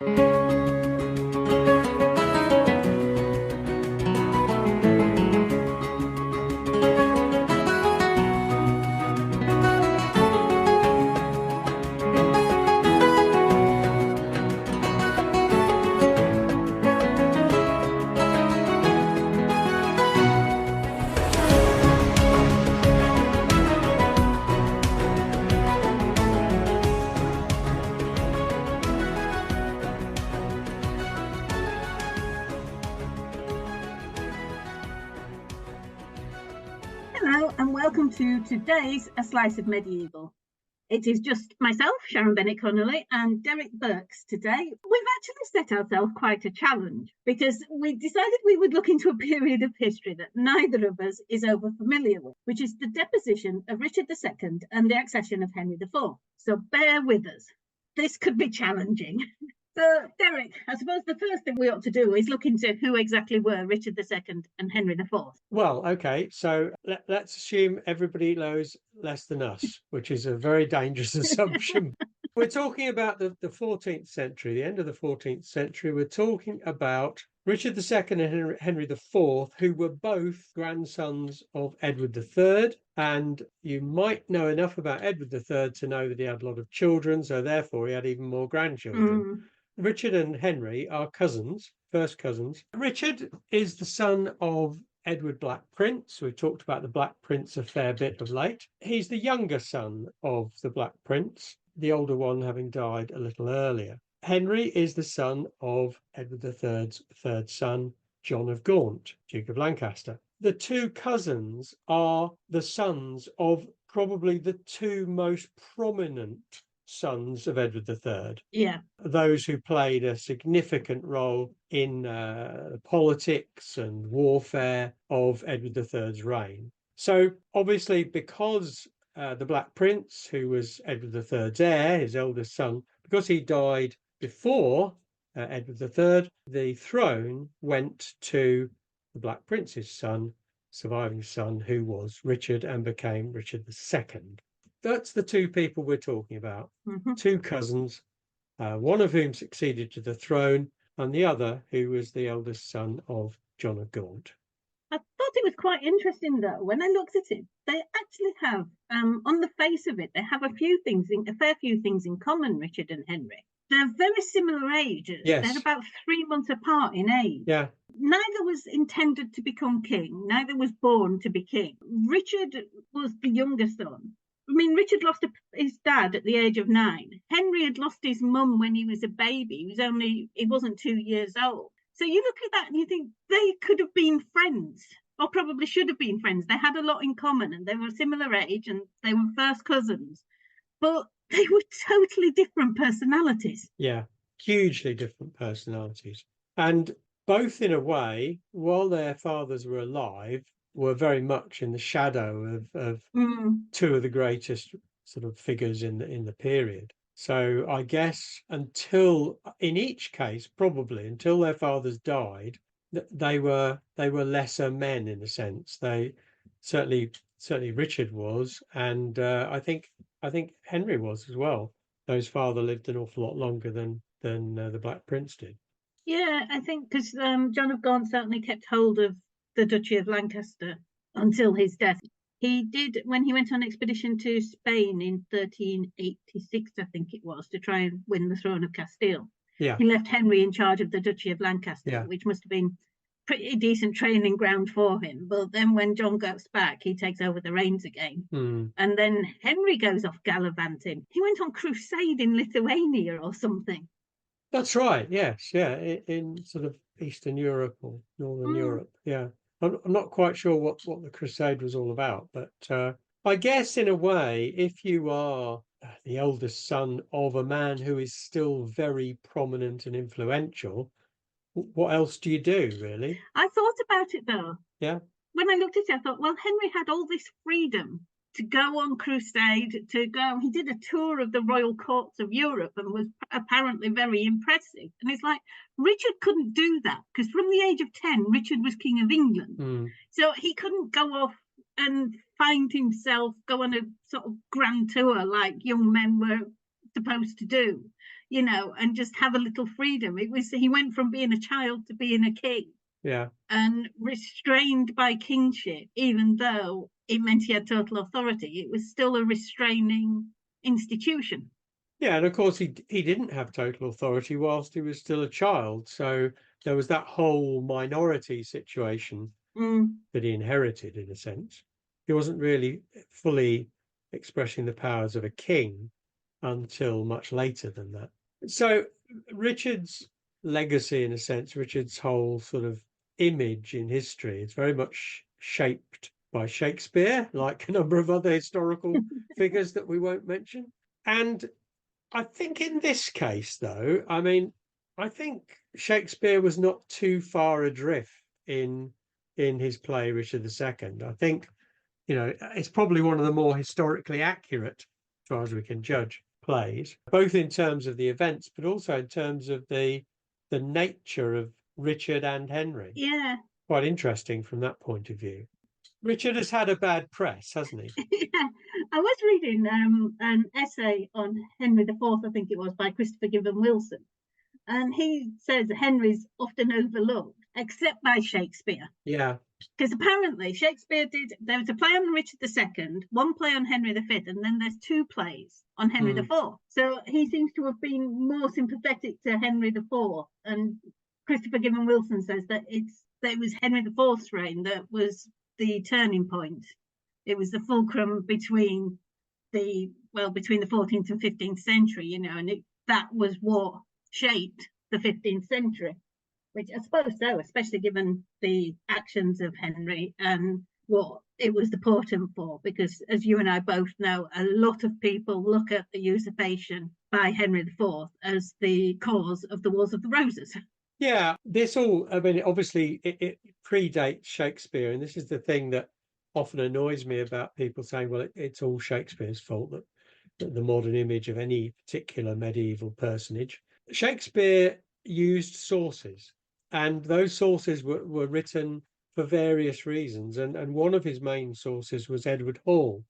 Hello and welcome to today's A Slice of Medieval. It is just myself, Sharon Bennett Connolly, and Derek Birks today. We've actually set ourselves quite a challenge because we decided we would look into a period of history that neither of us is over familiar with, which is the deposition of Richard II and the accession of Henry IV. So bear with us. This could be challenging. So, Derek, I suppose the first thing we ought to do is look into who exactly were Richard II and Henry IV. Well, okay, so let's assume everybody knows less than us, which is a very dangerous assumption. We're talking about the 14th century, the end of the 14th century. We're talking about Richard II and Henry IV, who were both grandsons of Edward III. And you might know enough about Edward III to know that he had a lot of children, so therefore he had even more grandchildren. Richard and Henry are cousins, first cousins. Richard is the son of Edward Black Prince. We've talked about the Black Prince a fair bit of late. He's the younger son of the Black Prince, the older one having died a little earlier. Henry is the son of Edward III's third son, John of Gaunt, Duke of Lancaster. The two cousins are the sons of probably the two most prominent sons of Edward III. Yeah. Those who played a significant role in politics and warfare of Edward III's reign. So obviously, because the Black Prince, who was Edward III's heir, his eldest son, because he died before Edward III, the throne went to the Black Prince's son, surviving son, who was Richard and became Richard II. That's the two people we're talking about, two cousins, one of whom succeeded to the throne, and the other who was the eldest son of John of Gaunt. I thought it was quite interesting, though, when I looked at it, they actually have, on the face of it, they have a fair few things in common, Richard and Henry. They're very similar ages. Yes. They're about 3 months apart in age. Yeah. Neither was intended to become king. Neither was born to be king. Richard was the younger son. I mean, Richard lost his dad at the age of 9. Henry had lost his mum when he was a baby. He wasn't 2 years old. So you look at that and you think they could have been friends, or probably should have been friends. They had a lot in common and they were similar age and they were first cousins, but they were totally different personalities. Yeah, hugely different personalities. And both, in a way, while their fathers were alive, were very much in the shadow of two of the greatest sort of figures in the period. So I guess until, in each case, probably until their fathers died, they were lesser men in a sense. They certainly Richard was, and I think Henry was as well. Though his father lived an awful lot longer than the Black Prince did. Yeah, I think because John of Gaunt certainly kept hold of the Duchy of Lancaster until his death. He did, when he went on expedition to Spain in 1386, I think it was, to try and win the throne of Castile. Yeah. He left Henry in charge of the Duchy of Lancaster, which must have been pretty decent training ground for him. But then when John goes back, he takes over the reins again. And then Henry goes off gallivanting. He went on crusade in Lithuania or something. That's right. Yes. Yeah. In sort of Eastern Europe or Northern Europe. Yeah. I'm not quite sure what the crusade was all about, but I guess in a way, if you are the eldest son of a man who is still very prominent and influential, what else do you do, really? I thought about it, though. Yeah. When I looked at it, I thought, well, Henry had all this freedom to go on crusade, he did a tour of the royal courts of Europe and was apparently very impressive. And it's like, Richard couldn't do that because from the age of 10, Richard was King of England. So he couldn't go off and find himself, go on a sort of grand tour like young men were supposed to do. and just have a little freedom. He went from being a child to being a king. Yeah. And restrained by kingship, even though it meant he had total authority, it was still a restraining institution. Yeah, and of course he didn't have total authority whilst he was still a child. So there was that whole minority situation that he inherited, in a sense. He wasn't really fully expressing the powers of a king until much later than that. So Richard's legacy, in a sense, Richard's whole sort of image in history, it's very much shaped by Shakespeare, like a number of other historical figures that we won't mention. And I think in this case, though, I think Shakespeare was not too far adrift in his play Richard II. I think, it's probably one of the more historically accurate, as far as we can judge, plays, both in terms of the events, but also in terms of the nature of Richard and Henry. Yeah. Quite interesting from that point of view. Richard has had a bad press, hasn't he? Yeah. I was reading an essay on Henry IV, I think it was, by Christopher Gibbon Wilson. And he says Henry's often overlooked, except by Shakespeare. Yeah. Because apparently Shakespeare there was a play on Richard II, one play on Henry V, and then there's two plays on Henry IV. So he seems to have been more sympathetic to Henry IV. And Christopher Gibbon Wilson says that it was Henry IV's reign that was the turning point. It was the fulcrum between the 14th and 15th century, and that was what shaped the 15th century. Which I suppose so, especially given the actions of Henry and what it was the portent for, because as you and I both know, a lot of people look at the usurpation by Henry IV as the cause of the Wars of the Roses. Yeah, obviously it predates Shakespeare, and this is the thing that often annoys me about people saying, well, it's all Shakespeare's fault, that the modern image of any particular medieval personage. Shakespeare used sources. And those sources were written for various reasons. And one of his main sources was Edward Hall,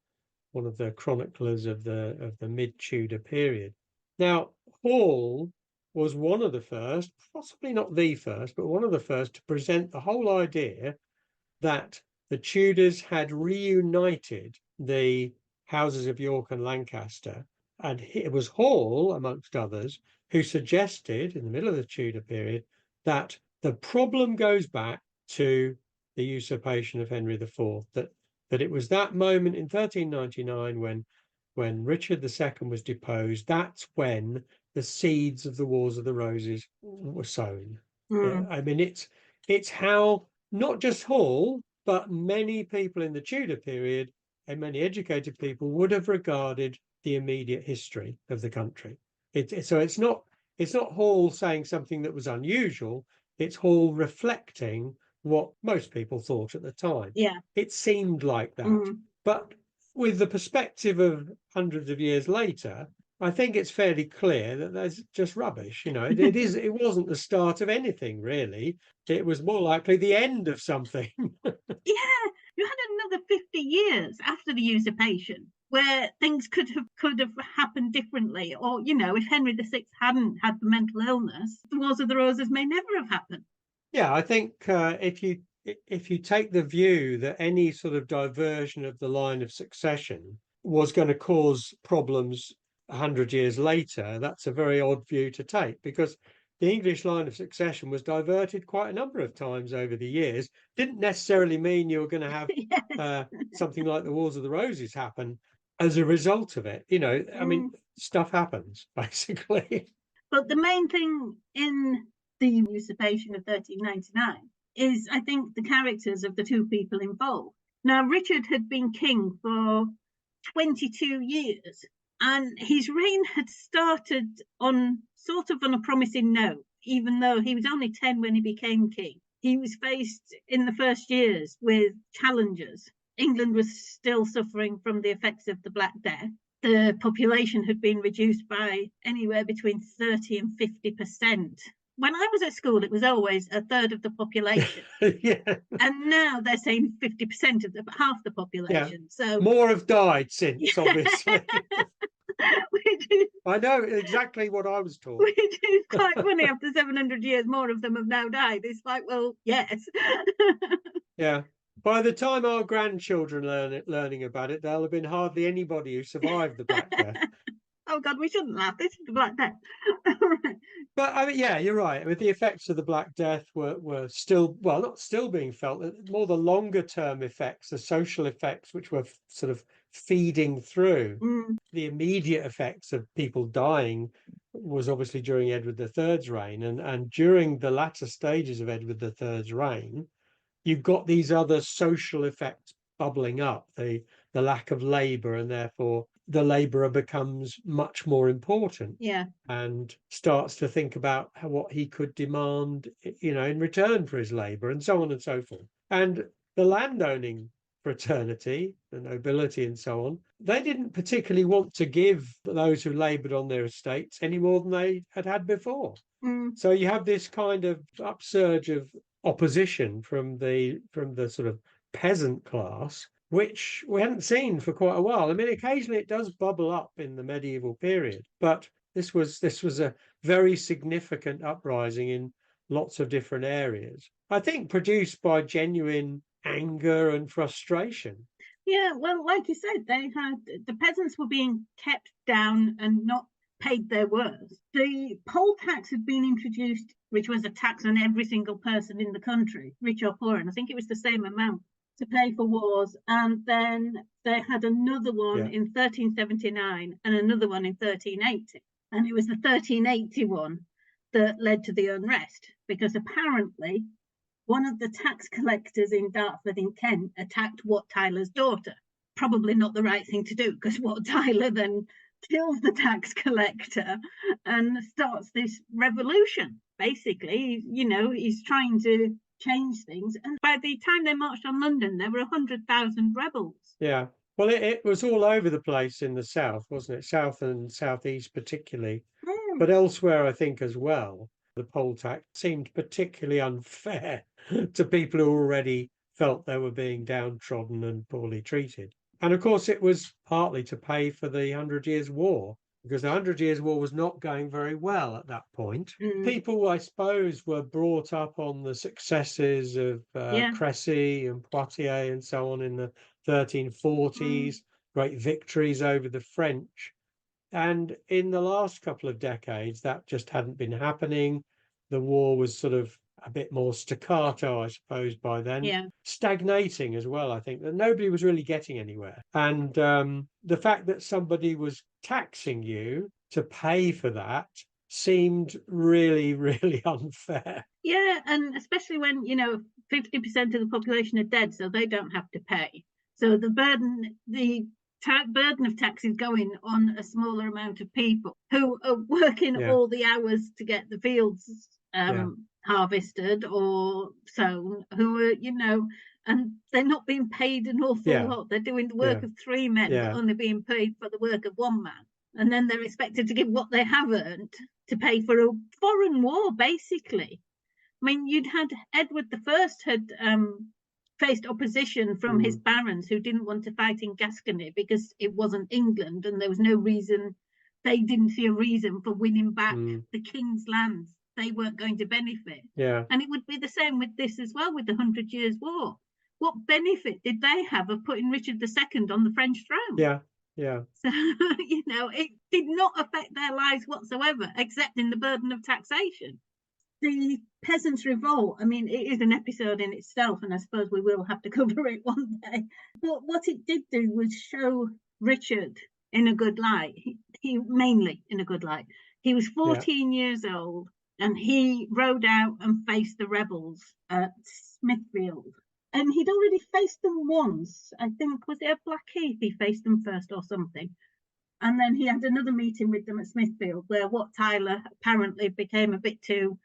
one of the chroniclers of the mid-Tudor period. Now, Hall was one of the first, possibly not the first, but one of the first to present the whole idea that the Tudors had reunited the houses of York and Lancaster. And it was Hall, amongst others, who suggested in the middle of the Tudor period that the problem goes back to the usurpation of Henry IV, that it was that moment in 1399 when Richard II was deposed, that's when the seeds of the Wars of the Roses were sown. It's how not just Hall, but many people in the Tudor period and many educated people would have regarded the immediate history of the country. So it's not Hall saying something that was unusual. It's Hall reflecting what most people thought at the time. Yeah. It seemed like that. But with the perspective of hundreds of years later, I think it's fairly clear that that's just rubbish. It wasn't the start of anything, really. It was more likely the end of something. Yeah, you had another 50 years after the usurpation where things could have happened differently. Or, if Henry VI hadn't had the mental illness, the Wars of the Roses may never have happened. Yeah, I think if you take the view that any sort of diversion of the line of succession was going to cause problems 100 years later, that's a very odd view to take, because the English line of succession was diverted quite a number of times over the years. Didn't necessarily mean you were going to have something like the Wars of the Roses happen as a result of it. Stuff happens, basically. But the main thing in the usurpation of 1399 is, I think, the characters of the two people involved. Now, Richard had been king for 22 years, and his reign had started on a promising note, even though he was only 10 when he became king. He was faced in the first years with challenges. England was still suffering from the effects of the Black Death. The population had been reduced by anywhere between 30 and 50%. When I was at school, it was always a third of the population. Yeah. And now they're saying 50% of half the population. Yeah. So more have died since, obviously. which is I know exactly what I was taught. which is quite funny. After 700 years, more of them have now died. It's like, well, yes. Yeah. By the time our grandchildren learning about it, there'll have been hardly anybody who survived the Black Death. Oh God, we shouldn't laugh. This is the Black Death. But I mean, yeah, you're right. I mean, the effects of the Black Death were still, well, not still being felt, more the longer term effects, the social effects, which were sort of feeding through. The immediate effects of people dying was obviously during Edward III's reign. And during the latter stages of Edward III's reign, you've got these other social effects bubbling up, the lack of labour, and therefore the labourer becomes much more important. Yeah. And starts to think about what he could demand, in return for his labour, and so on and so forth. And the landowning fraternity, the nobility and so on, they didn't particularly want to give those who laboured on their estates any more than they had before. So you have this kind of upsurge of opposition from the sort of peasant class, which we hadn't seen for quite a while. I mean, occasionally it does bubble up in the medieval period, but this was a very significant uprising in lots of different areas. I think produced by genuine anger and frustration. Yeah, well, like you said, the peasants were being kept down and not paid their worth. The poll tax had been introduced, which was a tax on every single person in the country, rich or poor, and I think it was the same amount to pay for wars. And then they had another one in 1379 and another one in 1380. And it was the 1381 that led to the unrest, because apparently one of the tax collectors in Dartford in Kent attacked Wat Tyler's daughter. Probably not the right thing to do, because Wat Tyler then kills the tax collector and starts this revolution. Basically, he's trying to change things. And by the time they marched on London, there were 100,000 rebels. Yeah. Well, it was all over the place in the south, wasn't it? South and southeast particularly. But elsewhere, I think, as well, the poll tax seemed particularly unfair to people who already felt they were being downtrodden and poorly treated. And of course, it was partly to pay for the 100 Years' War, because the 100 Years' War was not going very well at that point. People, I suppose, were brought up on the successes of Crécy and Poitiers and so on in the 1340s, great victories over the French. And in the last couple of decades, that just hadn't been happening. The war was sort of a bit more staccato, I suppose, by then. Stagnating as well, I think, that nobody was really getting anywhere. And the fact that somebody was taxing you to pay for that seemed really, really unfair. Yeah, and especially when, 50% of the population are dead, so they don't have to pay. So the burden of tax is going on a smaller amount of people who are working all the hours to get the fields harvested or sown, who are, and they're not being paid an awful lot. They're doing the work of three men, but only being paid for the work of one man. And then they're expected to give what they have earned to pay for a foreign war, basically. I mean, you'd had Edward I had faced opposition from his barons who didn't want to fight in Gascony because it wasn't England and there was no reason. They didn't see a reason for winning back the king's lands. They weren't going to benefit. And it would be the same with this as well, with the 100 Years' War. What benefit did they have of putting Richard II on the French throne? So, it did not affect their lives whatsoever, except in the burden of taxation. The peasants' revolt, I mean, it is an episode in itself, and I suppose we will have to cover it one day. But what it did do was show Richard in a good light. He mainly in a good light. He was 14 years old, and he rode out and faced the rebels at Smithfield. And he'd already faced them once. I think, was it at Blackheath he faced them first or something? And then he had another meeting with them at Smithfield, where Wat Tyler apparently became a bit too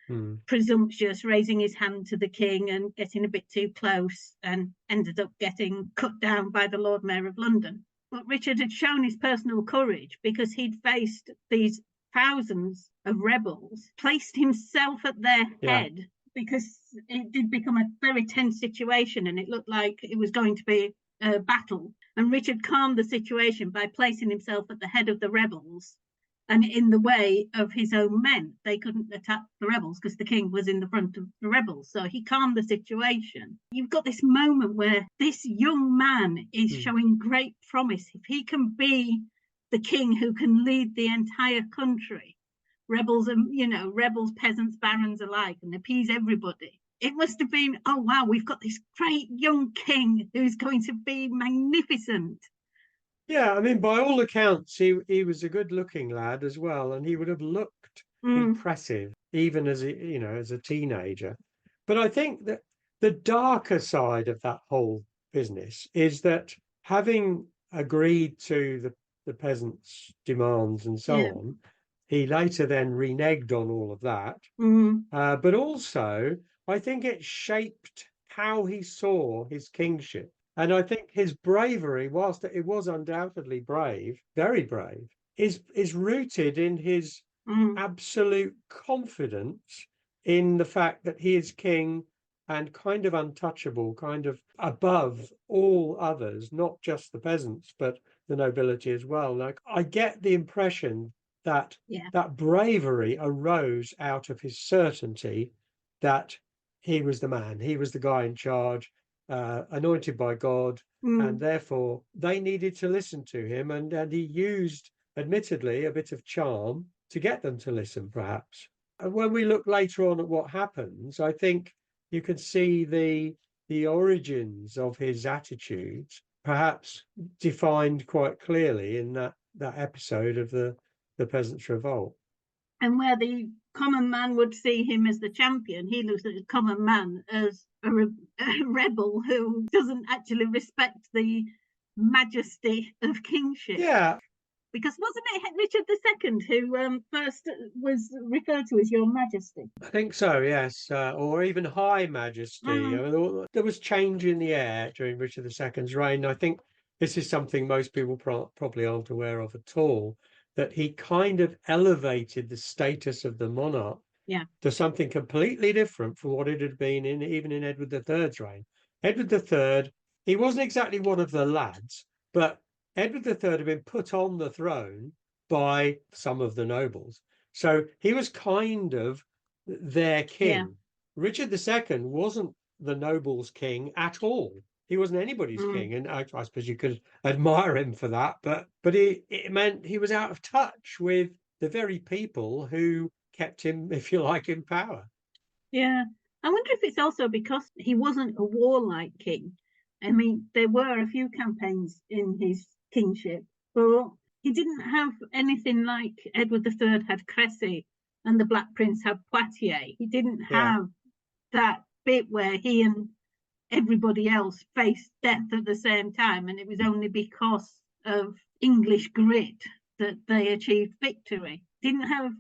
presumptuous, raising his hand to the king and getting a bit too close, and ended up getting cut down by the Lord Mayor of London. But Richard had shown his personal courage because he'd faced these thousands of rebels, placed himself at their head, because it did become a very tense situation and it looked like it was going to be battle, and Richard calmed the situation by placing himself at the head of the rebels and in the way of his own men. They couldn't attack the rebels because the king was in the front of the rebels. So he calmed the situation. You've got this moment where this young man is showing great promise. If he can be the king who can lead the entire country, rebels and, rebels, peasants, barons alike, and appease everybody. It must have been, oh wow, we've got this great young king who's going to be magnificent. Yeah, I mean, by all accounts, he was a good-looking lad as well, and he would have looked impressive even as as a teenager. But I think that the darker side of that whole business is that, having agreed to the peasants' demands and so on, he later then reneged on all of that. But also, I think it shaped how he saw his kingship. And I think his bravery, whilst it was undoubtedly brave, very brave, is rooted in his absolute confidence in the fact that he is king and kind of untouchable, kind of above all others, not just the peasants, but the nobility as well. Like, I get the impression that that bravery arose out of his certainty that he was the man, he was the guy in charge, anointed by God, and therefore they needed to listen to him, and he used, admittedly, a bit of charm to get them to listen, perhaps. And when we look later on at what happens, I think you can see the origins of his attitudes perhaps defined quite clearly in that episode of the Peasants' Revolt. And where the common man would see him as the champion, he looks at the common man as a rebel who doesn't actually respect the majesty of kingship. Yeah. Because wasn't it Richard II who first was referred to as Your Majesty? I think so, yes. Or even High Majesty. I mean, there was change in the air during Richard II's reign. I think this is something most people probably aren't aware of at all, that he kind of elevated the status of the monarch to something completely different from what it had been even in Edward III's reign. Edward III, he wasn't exactly one of the lads, but Edward III had been put on the throne by some of the nobles. So he was kind of their king. Yeah. Richard II wasn't the nobles' king at all. He wasn't anybody's king, and I suppose you could admire him for that, but it meant he was out of touch with the very people who kept him, if you like, in power. Yeah. I wonder if it's also because he wasn't a warlike king. I mean, there were a few campaigns in his kingship, but he didn't have anything like Edward III had Cressy and the Black Prince had Poitiers. He didn't have that bit where he and everybody else faced death at the same time, and it was only because of English grit that they achieved victory. Didn't have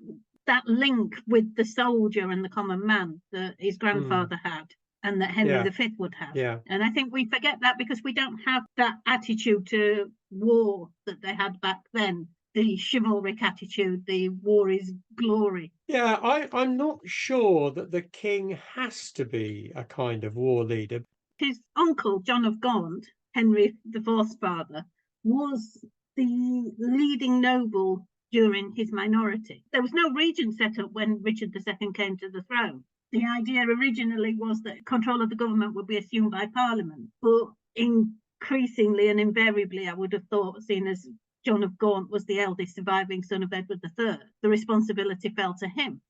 that link with the soldier and the common man that his grandfather had and that Henry V would have. Yeah. And I think we forget that because we don't have that attitude to war that they had back then, the chivalric attitude, the war is glory. Yeah, I'm not sure that the king has to be a kind of war leader. His uncle, John of Gaunt, Henry IV's father, was the leading noble during his minority. There was no regent set up when Richard II came to the throne. The idea originally was that control of the government would be assumed by Parliament, but increasingly and invariably, I would have thought, seeing as John of Gaunt was the eldest surviving son of Edward III, the responsibility fell to him.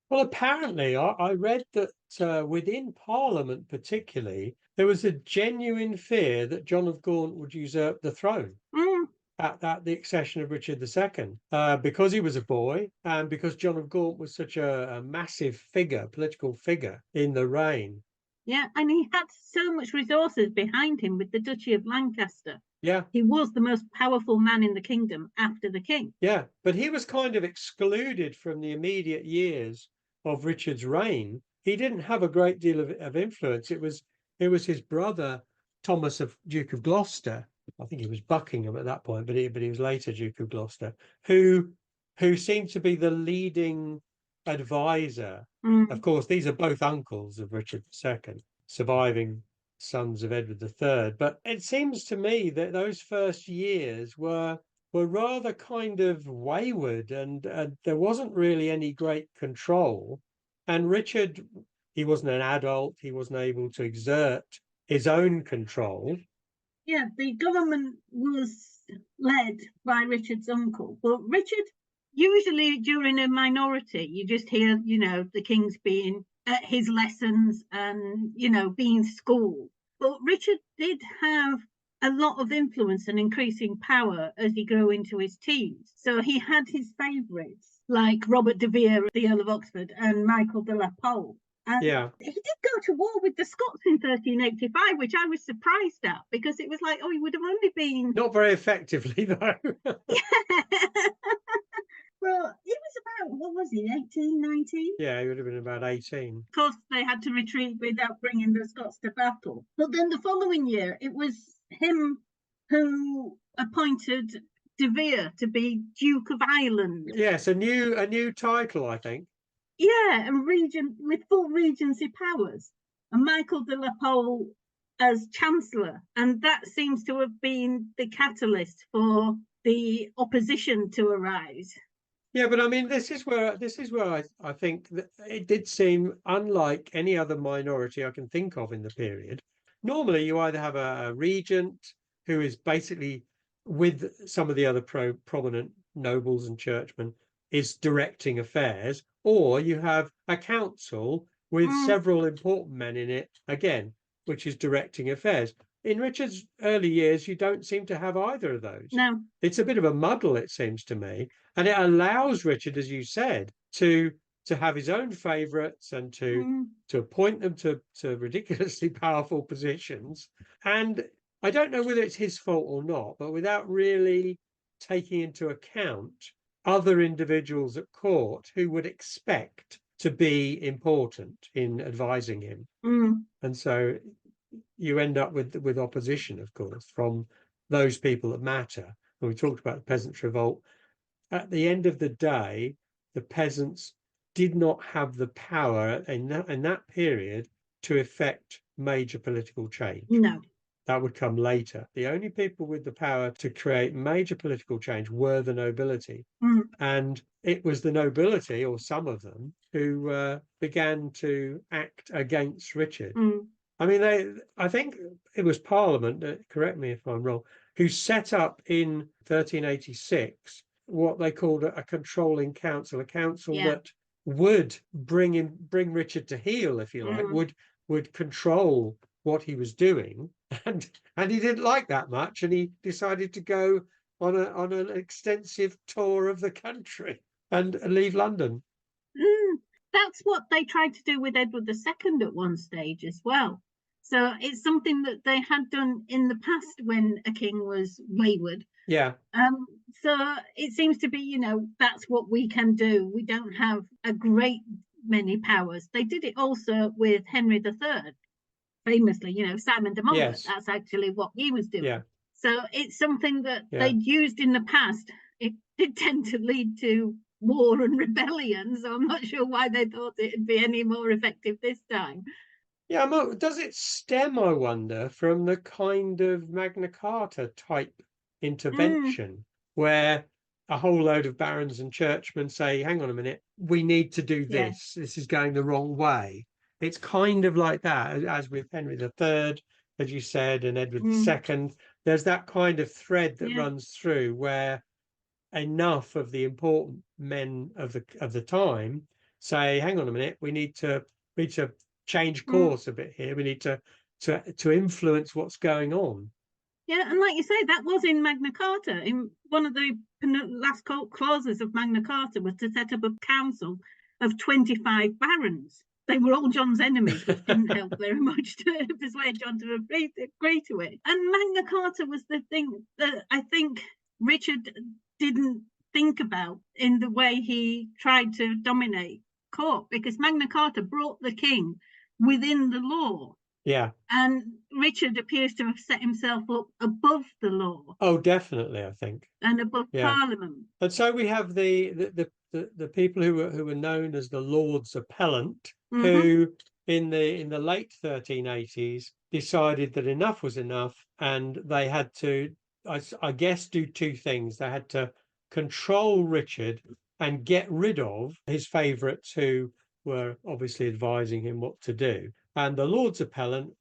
Well, apparently, I read that within Parliament particularly, there was a genuine fear that John of Gaunt would usurp the throne at the accession of Richard II, because he was a boy and because John of Gaunt was such a massive figure, political figure in the reign. Yeah, and he had so much resources behind him with the Duchy of Lancaster. Yeah. He was the most powerful man in the kingdom after the king. Yeah, but he was kind of excluded from the immediate years of Richard's reign. He didn't have a great deal of influence. It was his brother, Thomas of Duke of Gloucester. I think he was Buckingham at that point, but he was later Duke of Gloucester, who seemed to be the leading advisor. Of course, these are both uncles of Richard II, surviving sons of Edward III. But it seems to me that those first years were rather kind of wayward, and there wasn't really any great control. And Richard, he wasn't an adult, he wasn't able to exert his own control. Yeah, the government was led by Richard's uncle. But Richard, usually during a minority, you just hear, the king's being at his lessons and, being schooled. But Richard did have a lot of influence and increasing power as he grew into his teens. So he had his favourites, like Robert de Vere, the Earl of Oxford, and Michael de la Pole. And Yeah, he did go to war with the Scots in 1385, which I was surprised at, because it was like, he would have only been... not very effectively, though. Well, he was about, what was he, 18, 19? Yeah, he would have been about 18. Of course, they had to retreat without bringing the Scots to battle. But then the following year, it was him who appointed de Vere to be Duke of Ireland. Yes, a new title, I think. Yeah, and regent with full regency powers. And Michael de la Pole as Chancellor. And that seems to have been the catalyst for the opposition to arise. Yeah, but I mean, this is where I think that it did seem unlike any other minority I can think of in the period. Normally, you either have a regent who is basically with some of the other prominent nobles and churchmen is directing affairs, or you have a council with several important men in it, again, which is directing affairs. In Richard's early years, you don't seem to have either of those. No. It's a bit of a muddle, it seems to me. And it allows Richard, as you said, to have his own favourites and to appoint them to ridiculously powerful positions. And I don't know whether it's his fault or not, but without really taking into account other individuals at court who would expect to be important in advising him. And so you end up with opposition, of course, from those people that matter. And we talked about the Peasants' Revolt. At the end of the day, the peasants did not have the power in that period to effect major political change. No. That would come later. The only people with the power to create major political change were the nobility. And it was the nobility, or some of them, who began to act against Richard. I mean, I think it was Parliament, correct me if I'm wrong, who set up in 1386 what they called a controlling council, a council that would bring Richard to heel, if you like, would control what he was doing, and he didn't like that much, and he decided to go on an extensive tour of the country and leave London. That's what they tried to do with Edward II at one stage as well. So it's something that they had done in the past when a king was wayward. Yeah. So it seems to be, that's what we can do. We don't have a great many powers. They did it also with Henry III, famously, Simon de Montfort. Yes. That's actually what he was doing. Yeah. So it's something that they'd used in the past. It did tend to lead to war and rebellion, so I'm not sure why they thought it'd be any more effective this time. Yeah, does it stem, I wonder, from the kind of Magna Carta type intervention where a whole load of barons and churchmen say, hang on a minute, we need to do this. This is going the wrong way. It's kind of like that, as with Henry III, as you said, and Edward II. There's that kind of thread that runs through where enough of the important men of the time say, hang on a minute, we need to change course a bit here. We need to influence what's going on. Yeah, and like you say, that was in Magna Carta. In one of the last clauses of Magna Carta was to set up a council of 25 barons. They were all John's enemies, which didn't help very much to persuade John to agree to it. And Magna Carta was the thing that I think Richard didn't think about in the way he tried to dominate court, because Magna Carta brought the king within the law. Yeah. And Richard appears to have set himself up above the law. Oh, definitely, I think. And above Parliament. And so we have the people who were known as the Lords Appellant, who in the late 1380s decided that enough was enough, and they had to, I guess, do two things. They had to control Richard and get rid of his favourites who were obviously advising him what to do. And the Lords Appellant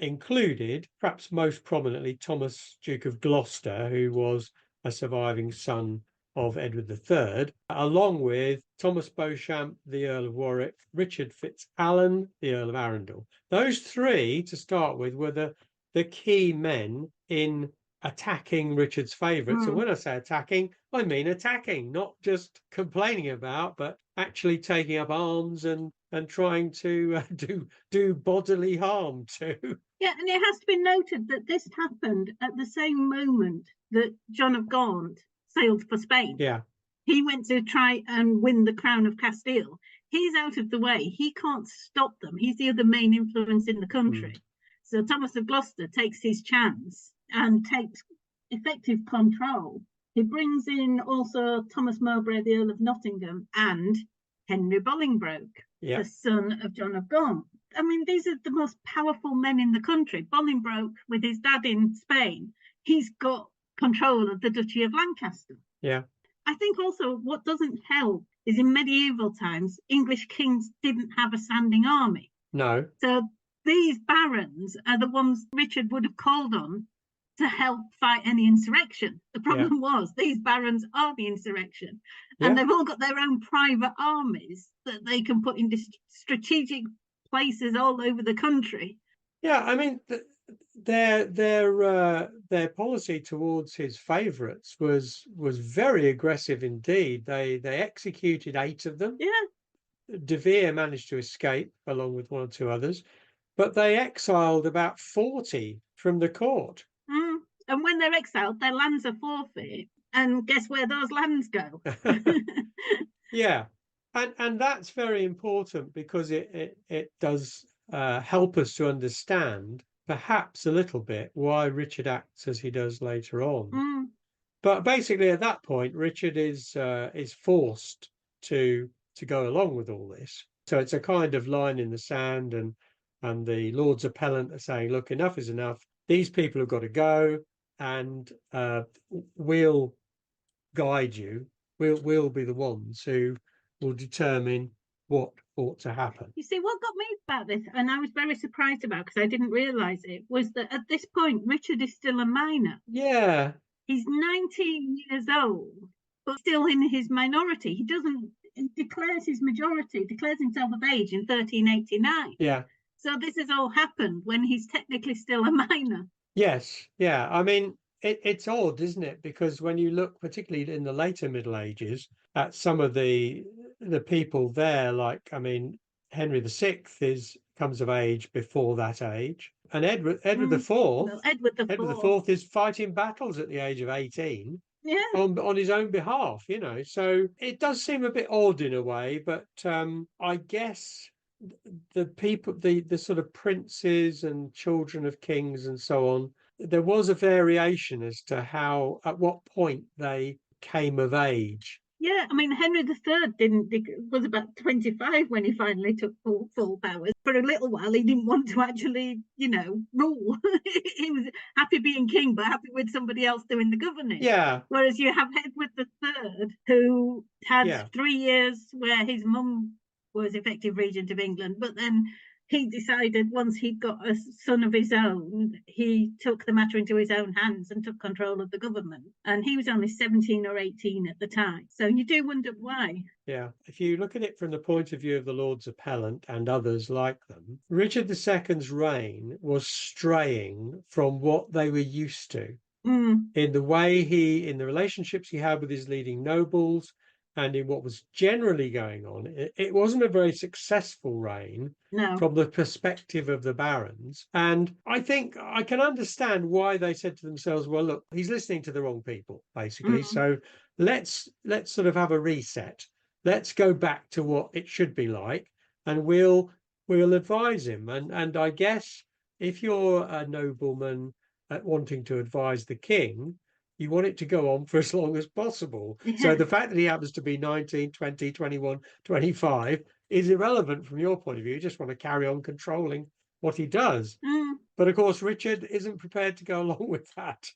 included, perhaps most prominently, Thomas, Duke of Gloucester, who was a surviving son of Edward III, along with Thomas Beauchamp, the Earl of Warwick, Richard FitzAlan, the Earl of Arundel. Those three, to start with, were the key men in attacking Richard's favourites. And when I say attacking, I mean attacking, not just complaining about, but actually taking up arms and trying to do bodily harm to. Yeah, and it has to be noted that this happened at the same moment that John of Gaunt sailed for Spain. Yeah. He went to try and win the crown of Castile. He's out of the way. He can't stop them. He's the other main influence in the country. So Thomas of Gloucester takes his chance and takes effective control. He brings in also Thomas Mowbray, the Earl of Nottingham, and Henry Bolingbroke, the son of John of Gaunt. I mean, these are the most powerful men in the country. Bolingbroke, with his dad in Spain, he's got control of the Duchy of Lancaster. Yeah. I think also what doesn't help is in medieval times, English kings didn't have a standing army. No. So these barons are the ones Richard would have called on to help fight any insurrection. The problem was these barons are the insurrection, and they've all got their own private armies that they can put in strategic places all over the country. Yeah, I mean, their policy towards his favourites was very aggressive indeed. They executed 8 of them. Yeah. De Vere managed to escape along with 1 or 2 others, but they exiled about 40 from the court. And when they're exiled, their lands are forfeit. And guess where those lands go? Yeah. And that's very important because it does help us to understand perhaps a little bit why Richard acts as he does later on. But basically at that point, Richard is forced to go along with all this. So it's a kind of line in the sand, and the Lords Appellant are saying, look, enough is enough. These people have got to go, and we'll guide you. We'll be the ones who will determine what ought to happen. You see, what got me about this, and I was very surprised about because I didn't realise it, was that at this point, Richard is still a minor. Yeah. He's 19 years old, but still in his minority. He declares his majority, declares himself of age in 1389. Yeah. So this has all happened when he's technically still a minor. Yes. Yeah. I mean, it's odd, isn't it? Because when you look, particularly in the later Middle Ages, at some of the people there, like, I mean, Henry VI comes of age before that age, and Edward IV. Well, Edward IV is fighting battles at the age of 18. Yeah. On his own behalf, So it does seem a bit odd in a way, but I guess the people, the sort of princes and children of kings and so on, there was a variation as to at what point they came of age. Yeah, I mean, Henry III was about 25 when he finally took full powers. For a little while, he didn't want to actually, rule. He was happy being king, but happy with somebody else doing the governing. Yeah. Whereas you have Edward III, who had 3 years where his mum was effective regent of England, but then he decided once he'd got a son of his own, he took the matter into his own hands and took control of the government. And he was only 17 or 18 at the time. So you do wonder why. Yeah. If you look at it from the point of view of the Lords Appellant and others like them, Richard II's reign was straying from what they were used to in the way in the relationships he had with his leading nobles, and in what was generally going on. It wasn't a very successful reign from the perspective of the barons. And I think I can understand why they said to themselves, well, look, he's listening to the wrong people, basically. So let's sort of have a reset. Let's go back to what it should be like, and we'll advise him. And I guess if you're a nobleman wanting to advise the king, you want it to go on for as long as possible. Yeah. So the fact that he happens to be 19, 20, 21, 25 is irrelevant from your point of view. You just want to carry on controlling what he does. But of course, Richard isn't prepared to go along with that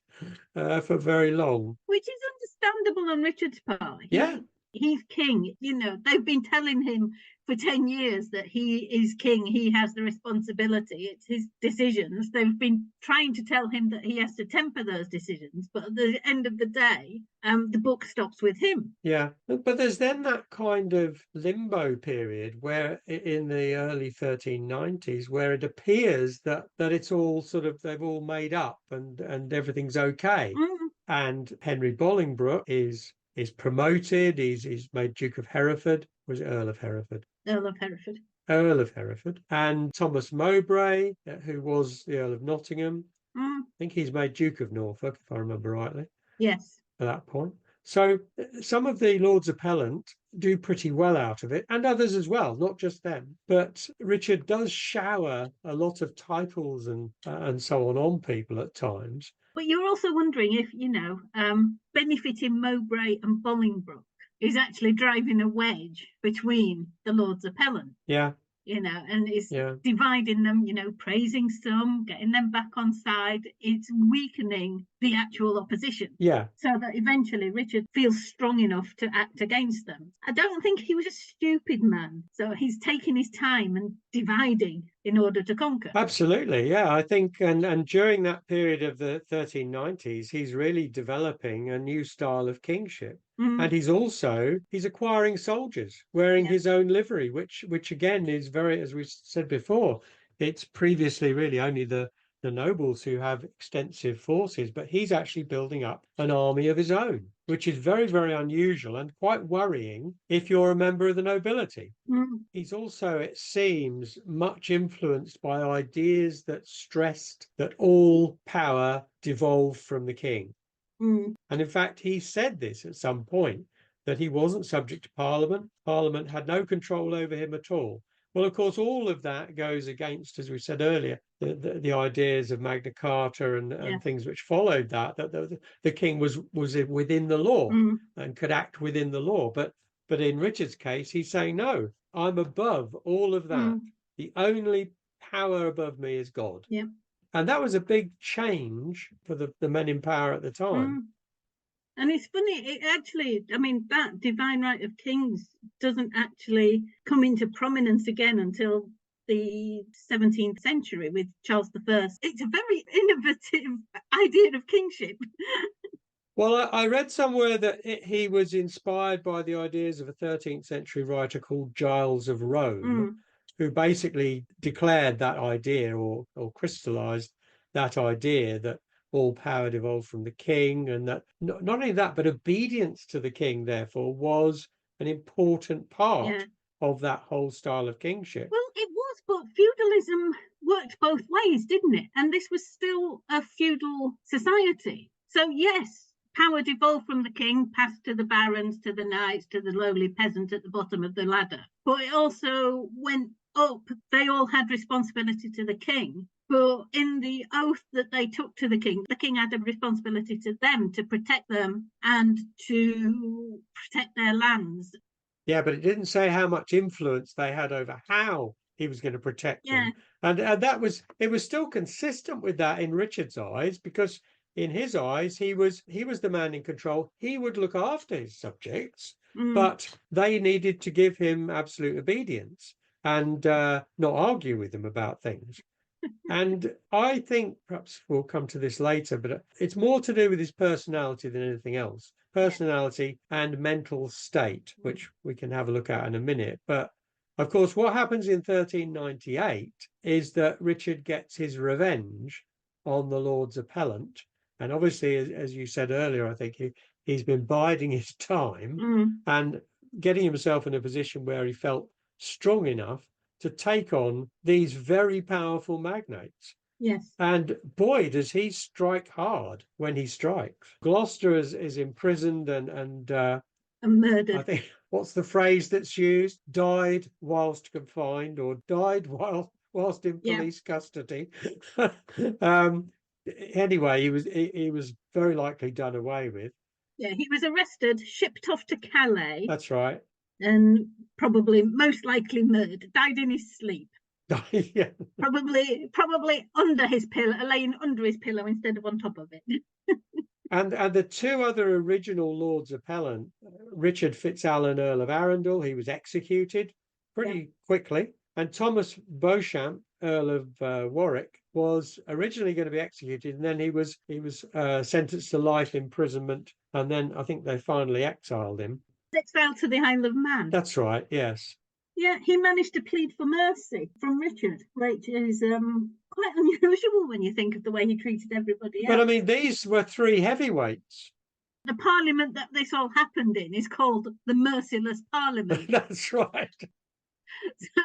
for very long. Which is understandable on Richard's part. Yeah. He's king. They've been telling him for 10 years that he is king. He has the responsibility. It's his decisions. They've been trying to tell him that he has to temper those decisions. But at the end of the day, the book stops with him. Yeah. But there's then that kind of limbo period where in the early 1390s, where it appears that it's all sort of, they've all made up and everything's okay. And Henry Bolingbroke is promoted. He's made Duke of Hereford. Was it Earl of Hereford? Earl of Hereford. Earl of Hereford. And Thomas Mowbray, who was the Earl of Nottingham. I think he's made Duke of Norfolk, if I remember rightly. Yes. At that point. So some of the Lords Appellant do pretty well out of it, and others as well, not just them. But Richard does shower a lot of titles and so on people at times. But you're also wondering if, benefiting Mowbray and Bolingbroke is actually driving a wedge between the Lords Appellant. Yeah. And it's dividing them, praising some, getting them back on side. It's weakening the actual opposition. Yeah. So that eventually Richard feels strong enough to act against them. I don't think he was a stupid man. So he's taking his time and dividing in order to conquer. Absolutely. Yeah. I think and during that period of the 1390s, he's really developing a new style of kingship. And he's acquiring soldiers wearing his own livery, which again is very, as we said before, it's previously really only the nobles who have extensive forces, but he's actually building up an army of his own, which is very, very unusual and quite worrying if you're a member of the nobility. He's also, it seems, much influenced by ideas that stressed that all power devolved from the king. And in fact, he said this at some point, that he wasn't subject to Parliament. Parliament had no control over him at all. Well, of course, all of that goes against, as we said earlier, the ideas of Magna Carta and things which followed that the king was within the law and could act within the law. But in Richard's case, he's saying, no, I'm above all of that. The only power above me is God. Yeah. And that was a big change for the men in power at the time. And it's funny, that divine right of kings doesn't actually come into prominence again until the 17th century with Charles I. It's a very innovative idea of kingship. Well, I read somewhere that he was inspired by the ideas of a 13th century writer called Giles of Rome, who basically declared that idea or crystallized that idea that all power devolved from the king, and that not only that, but obedience to the king, therefore, was an important part of that whole style of kingship. Well, it was, but feudalism worked both ways, didn't it? And this was still a feudal society. So, yes, power devolved from the king, passed to the barons, to the knights, to the lowly peasant at the bottom of the ladder. But it also went up. They all had responsibility to the king. But in the oath that they took to the king had a responsibility to them to protect them and to protect their lands. Yeah, but it didn't say how much influence they had over how he was going to protect them. And it was still consistent with that in Richard's eyes, because in his eyes, he was the man in control. He would look after his subjects, but they needed to give him absolute obedience and not argue with him about things. And I think, perhaps we'll come to this later, but it's more to do with his personality than anything else. Personality and mental state, which we can have a look at in a minute. But of course, what happens in 1398 is that Richard gets his revenge on the Lords Appellant. And obviously, as you said earlier, I think he's been biding his time and getting himself in a position where he felt strong enough to take on these very powerful magnates. Yes. And boy, does he strike hard when he strikes. Gloucester is imprisoned and murdered. I think, what's the phrase that's used? Died whilst confined, or died whilst in police custody. Anyway, he was very likely done away with. Yeah, he was arrested, shipped off to Calais. That's right. And probably most likely murdered, died in his sleep. Yeah. Probably under his pillow, laying under his pillow instead of on top of it. And the two other original Lords Appellant, Richard FitzAlan, Earl of Arundel, he was executed pretty quickly, and Thomas Beauchamp, Earl of Warwick, was originally going to be executed, and then he was sentenced to life imprisonment, and then I think they finally exiled him. Exiled to the Isle of Man. That's right. Yes. Yeah, he managed to plead for mercy from Richard, which is quite unusual when you think of the way he treated everybody else. But I mean, these were three heavyweights. The parliament that this all happened in is called the Merciless Parliament. That's right. So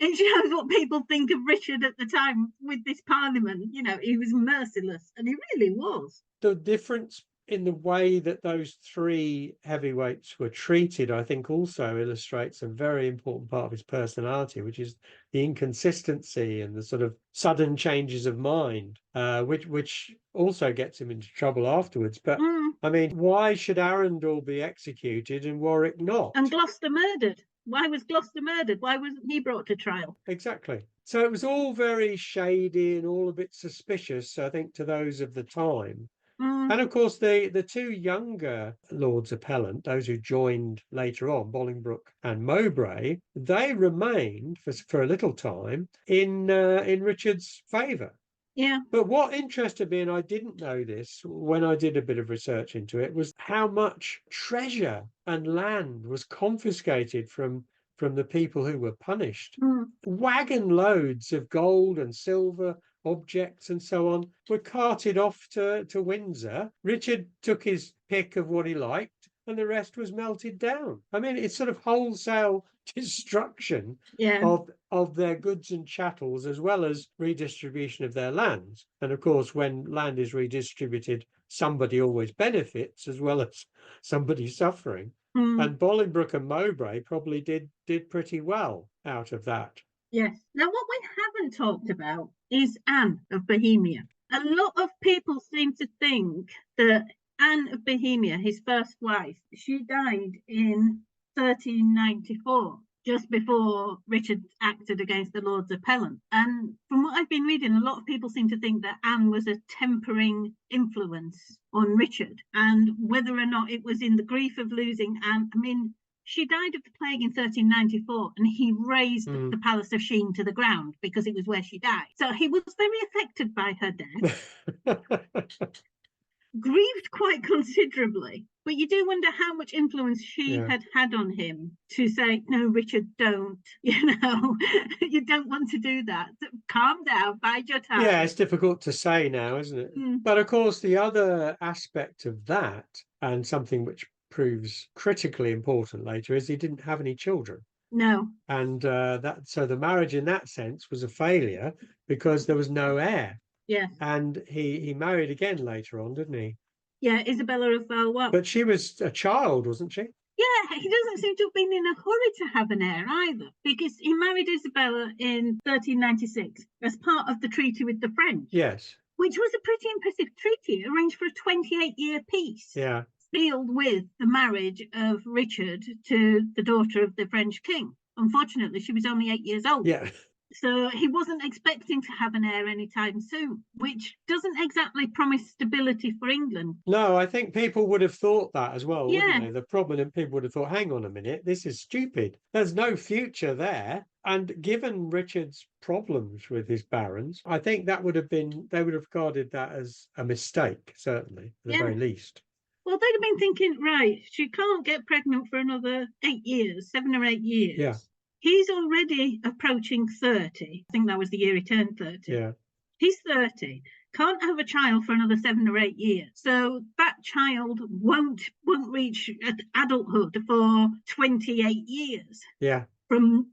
it shows what people think of Richard at the time with this parliament. You know, he was merciless, and he really was. The difference in the way that those three heavyweights were treated, I think, also illustrates a very important part of his personality, which is the inconsistency and the sort of sudden changes of mind, which also gets him into trouble afterwards. But I mean, why should Arundel be executed and Warwick not? And Gloucester murdered. Why was Gloucester murdered? Why wasn't he brought to trial? Exactly. So it was all very shady and all a bit suspicious, I think, to those of the time. And of course, the two younger Lords Appellant, those who joined later on, Bolingbroke and Mowbray, they remained for a little time in Richard's favour. Yeah. But what interested me, and I didn't know this when I did a bit of research into it, was how much treasure and land was confiscated from the people who were punished. Wagon loads of gold and silver, objects and so on were carted off to Windsor. Richard took his pick of what he liked, and the rest was melted down. I mean, it's sort of wholesale destruction of their goods and chattels, as well as redistribution of their lands. And of course, when land is redistributed, somebody always benefits as well as somebody suffering. And Bolingbroke and Mowbray probably did pretty well out of that. Yes. Now, what we haven't talked about is Anne of Bohemia. A lot of people seem to think that Anne of Bohemia, his first wife, she died in 1394, just before Richard acted against the Lords Appellant. And from what I've been reading, a lot of people seem to think that Anne was a tempering influence on Richard. And whether or not it was in the grief of losing Anne, I mean, she died of the plague in 1394, and he razed the Palace of Sheen to the ground because it was where she died. So he was very affected by her death, grieved quite considerably. But you do wonder how much influence she had on him to say, no, Richard, don't. You know, you don't want to do that. Calm down, bide your time. Yeah, it's difficult to say now, isn't it? But of course, the other aspect of that, and something which proves critically important later, is he didn't have any children. No. And so the marriage in that sense was a failure because there was no heir. Yeah. And he married again later on, didn't he? Yeah, Isabella of Valois. But she was a child, wasn't she? Yeah, he doesn't seem to have been in a hurry to have an heir either, because he married Isabella in 1396 as part of the treaty with the French. Yes. Which was a pretty impressive treaty, arranged for a 28-year peace. Yeah. Sealed with the marriage of Richard to the daughter of the French king. Unfortunately, she was only 8 years old. Yeah. So he wasn't expecting to have an heir anytime soon, which doesn't exactly promise stability for England. No, I think people would have thought that as well, wouldn't they? The prominent people would have thought, hang on a minute, this is stupid. There's no future there. And given Richard's problems with his barons, I think they would have regarded that as a mistake, certainly, at the very least. Well, they'd have been thinking, right, she can't get pregnant for another 8 years, 7 or 8 years. Yeah. He's already approaching 30. I think that was the year he turned 30. Yeah. He's 30. Can't have a child for another 7 or 8 years. So that child won't reach adulthood for 28 years. Yeah. From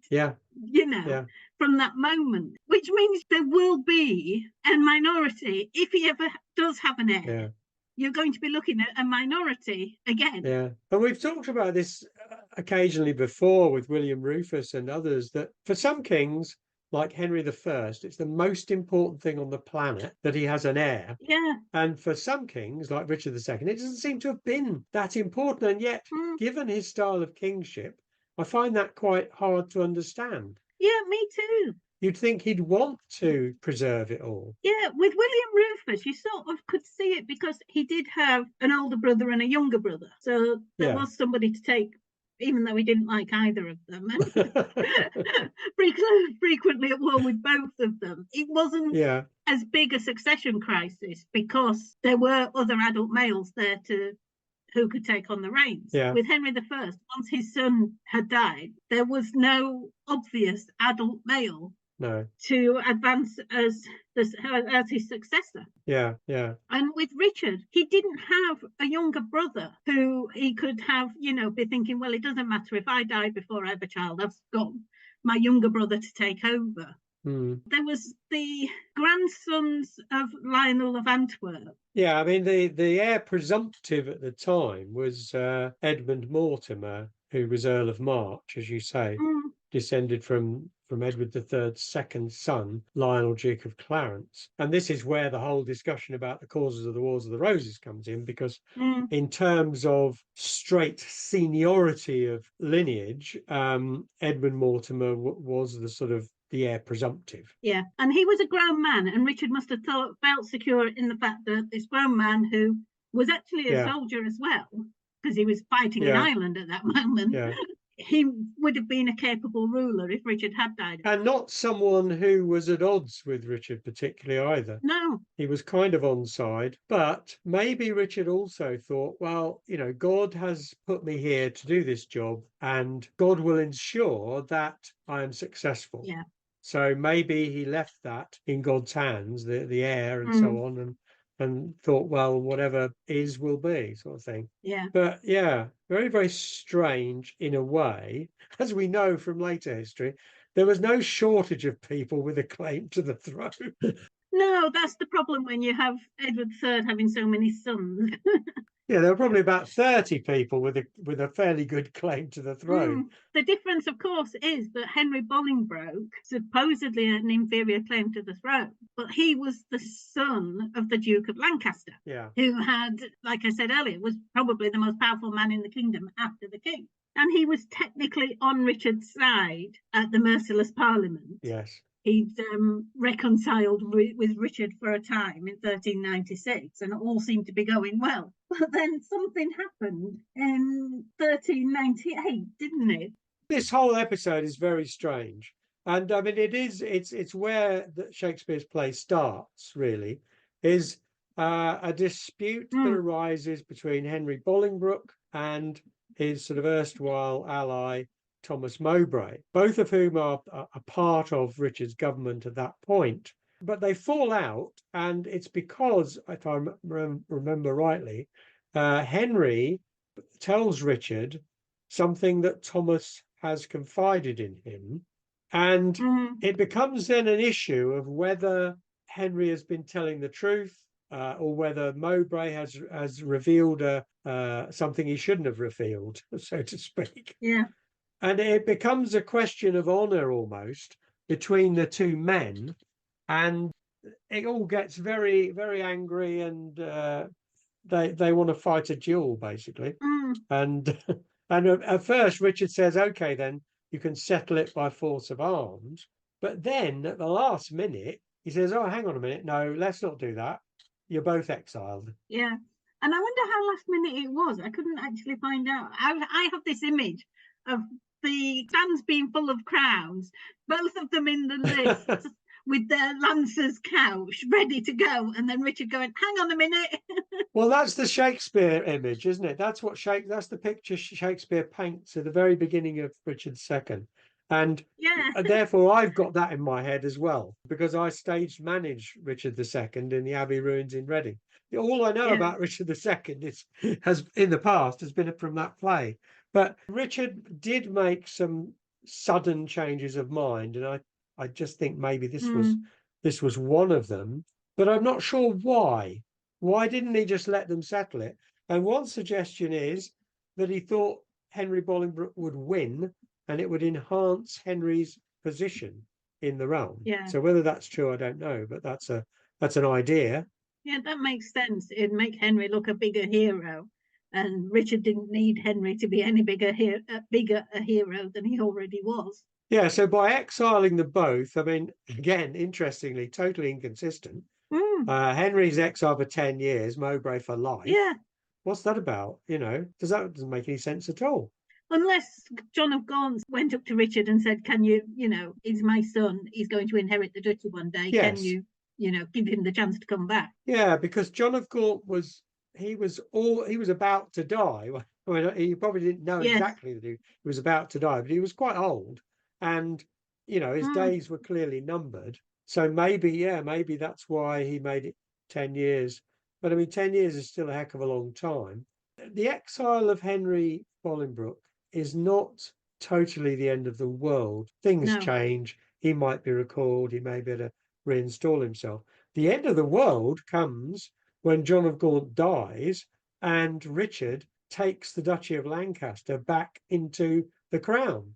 from that moment, which means there will be a minority if he ever does have an heir. Yeah. You're going to be looking at a minority again. Yeah. And we've talked about this occasionally before with William Rufus and others, that for some kings, like Henry I, it's the most important thing on the planet that he has an heir. Yeah. And for some kings, like Richard II, it doesn't seem to have been that important. And yet, given his style of kingship, I find that quite hard to understand. Yeah, me too. you'd think he'd want to preserve it all. Yeah, with William Rufus, you sort of could see it because he did have an older brother and a younger brother. So there Yeah. was somebody to take, even though he didn't like either of them, and frequently at war with both of them. It wasn't Yeah. as big a succession crisis because there were other adult males there who could take on the reins. Yeah. With Henry I, once his son had died, there was no obvious adult male No. to advance as his successor. Yeah. Yeah. And with Richard, he didn't have a younger brother who he could have, be thinking, well, it doesn't matter if I die before I have a child, I've got my younger brother to take over. There was the grandsons of Lionel of Antwerp. Yeah, I mean, the heir presumptive at the time was Edmund Mortimer, who was Earl of March, as you say, descended from Edward III's second son, Lionel, Duke of Clarence. And this is where the whole discussion about the causes of the Wars of the Roses comes in, because in terms of straight seniority of lineage, Edmund Mortimer was the sort of the heir presumptive. Yeah, and he was a grown man, and Richard must have felt secure in the fact that this grown man, who was actually a soldier as well, because he was fighting in Ireland at that moment, he would have been a capable ruler if Richard had died. And not someone who was at odds with Richard particularly either. No. He was kind of on side, but maybe Richard also thought, well, God has put me here to do this job, and God will ensure that I am successful. Yeah. So maybe he left that in God's hands, the heir and so on, and thought, well, whatever is will be, sort of thing. Yeah. But yeah, very, very strange in a way. As we know from later history, there was no shortage of people with a claim to the throne. No, that's the problem when you have Edward III having so many sons. Yeah, there were probably about 30 people with a fairly good claim to the throne. The difference, of course, is that Henry Bolingbroke supposedly had an inferior claim to the throne, but he was the son of the Duke of Lancaster, who had, like I said earlier, was probably the most powerful man in the kingdom after the king. And he was technically on Richard's side at the Merciless Parliament. Yes. He'd reconciled with Richard for a time in 1396, and all seemed to be going well. But then something happened in 1398, didn't it? This whole episode is very strange. And I mean, it's where Shakespeare's play starts, really, is a dispute that arises between Henry Bolingbroke and his sort of erstwhile ally, Thomas Mowbray, both of whom are a part of Richard's government at that point. But they fall out, and it's because, if I remember rightly, Henry tells Richard something that Thomas has confided in him, and it becomes then an issue of whether Henry has been telling the truth, or whether Mowbray has revealed something he shouldn't have revealed, so to speak. Yeah. And it becomes a question of honour almost between the two men, and it all gets very, very angry, and they want to fight a duel, basically. And at first Richard says, okay, then you can settle it by force of arms. But then at the last minute, he says, oh, hang on a minute. No, let's not do that. You're both exiled. Yeah. And I wonder how last minute it was. I couldn't actually find out. I have this image of the stands being full of crowns, both of them in the lists with their lancer's couch ready to go, and then Richard going, hang on a minute. Well, that's the Shakespeare image, isn't it? That's the picture Shakespeare paints at the very beginning of Richard II. And therefore I've got that in my head as well, because I stage managed Richard II in the Abbey Ruins in Reading. All I know about Richard II has in the past has been from that play. But Richard did make some sudden changes of mind, and I just think maybe this was one of them. But I'm not sure why. Why didn't he just let them settle it? And one suggestion is that he thought Henry Bolingbroke would win, and it would enhance Henry's position in the realm. Yeah. So whether that's true, I don't know, but that's an idea. Yeah, that makes sense. It'd make Henry look a bigger hero. And Richard didn't need Henry to be any bigger a hero than he already was. Yeah, so by exiling them both, I mean, again, interestingly, totally inconsistent. Henry's exiled for 10 years, Mowbray for life. Yeah. What's that about? Doesn't make any sense at all. Unless John of Gaunt went up to Richard and said, can you, he's my son, he's going to inherit the duchy one day. Yes. Can you, give him the chance to come back? Yeah, because John of Gaunt was about to die. Well, he probably didn't know exactly that he was about to die, but he was quite old, and his days were clearly numbered. So maybe that's why he made it 10 years. But I mean, 10 years is still a heck of a long time. The exile of Henry Bolingbroke is not totally the end of the world. Things change. He might be recalled. He may be able to reinstall himself. The end of the world comes when John of Gaunt dies and Richard takes the Duchy of Lancaster back into the crown,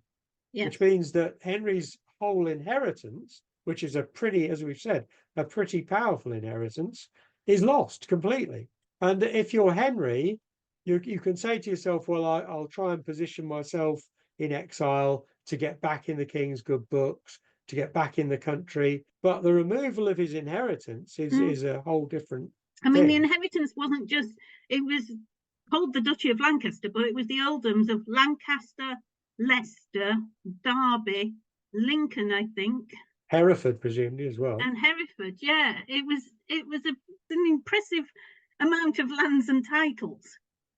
which means that Henry's whole inheritance, which is as we've said, a pretty powerful inheritance, is lost completely. And if you're Henry, you can say to yourself, well, I'll try and position myself in exile to get back in the king's good books, to get back in the country. But the removal of his inheritance is a whole different thing. The inheritance wasn't just, it was called the Duchy of Lancaster, but it was the earldoms of Lancaster, Leicester, Derby, Lincoln, I think. Hereford, presumably, as well. And Hereford, yeah. It was an impressive amount of lands and titles.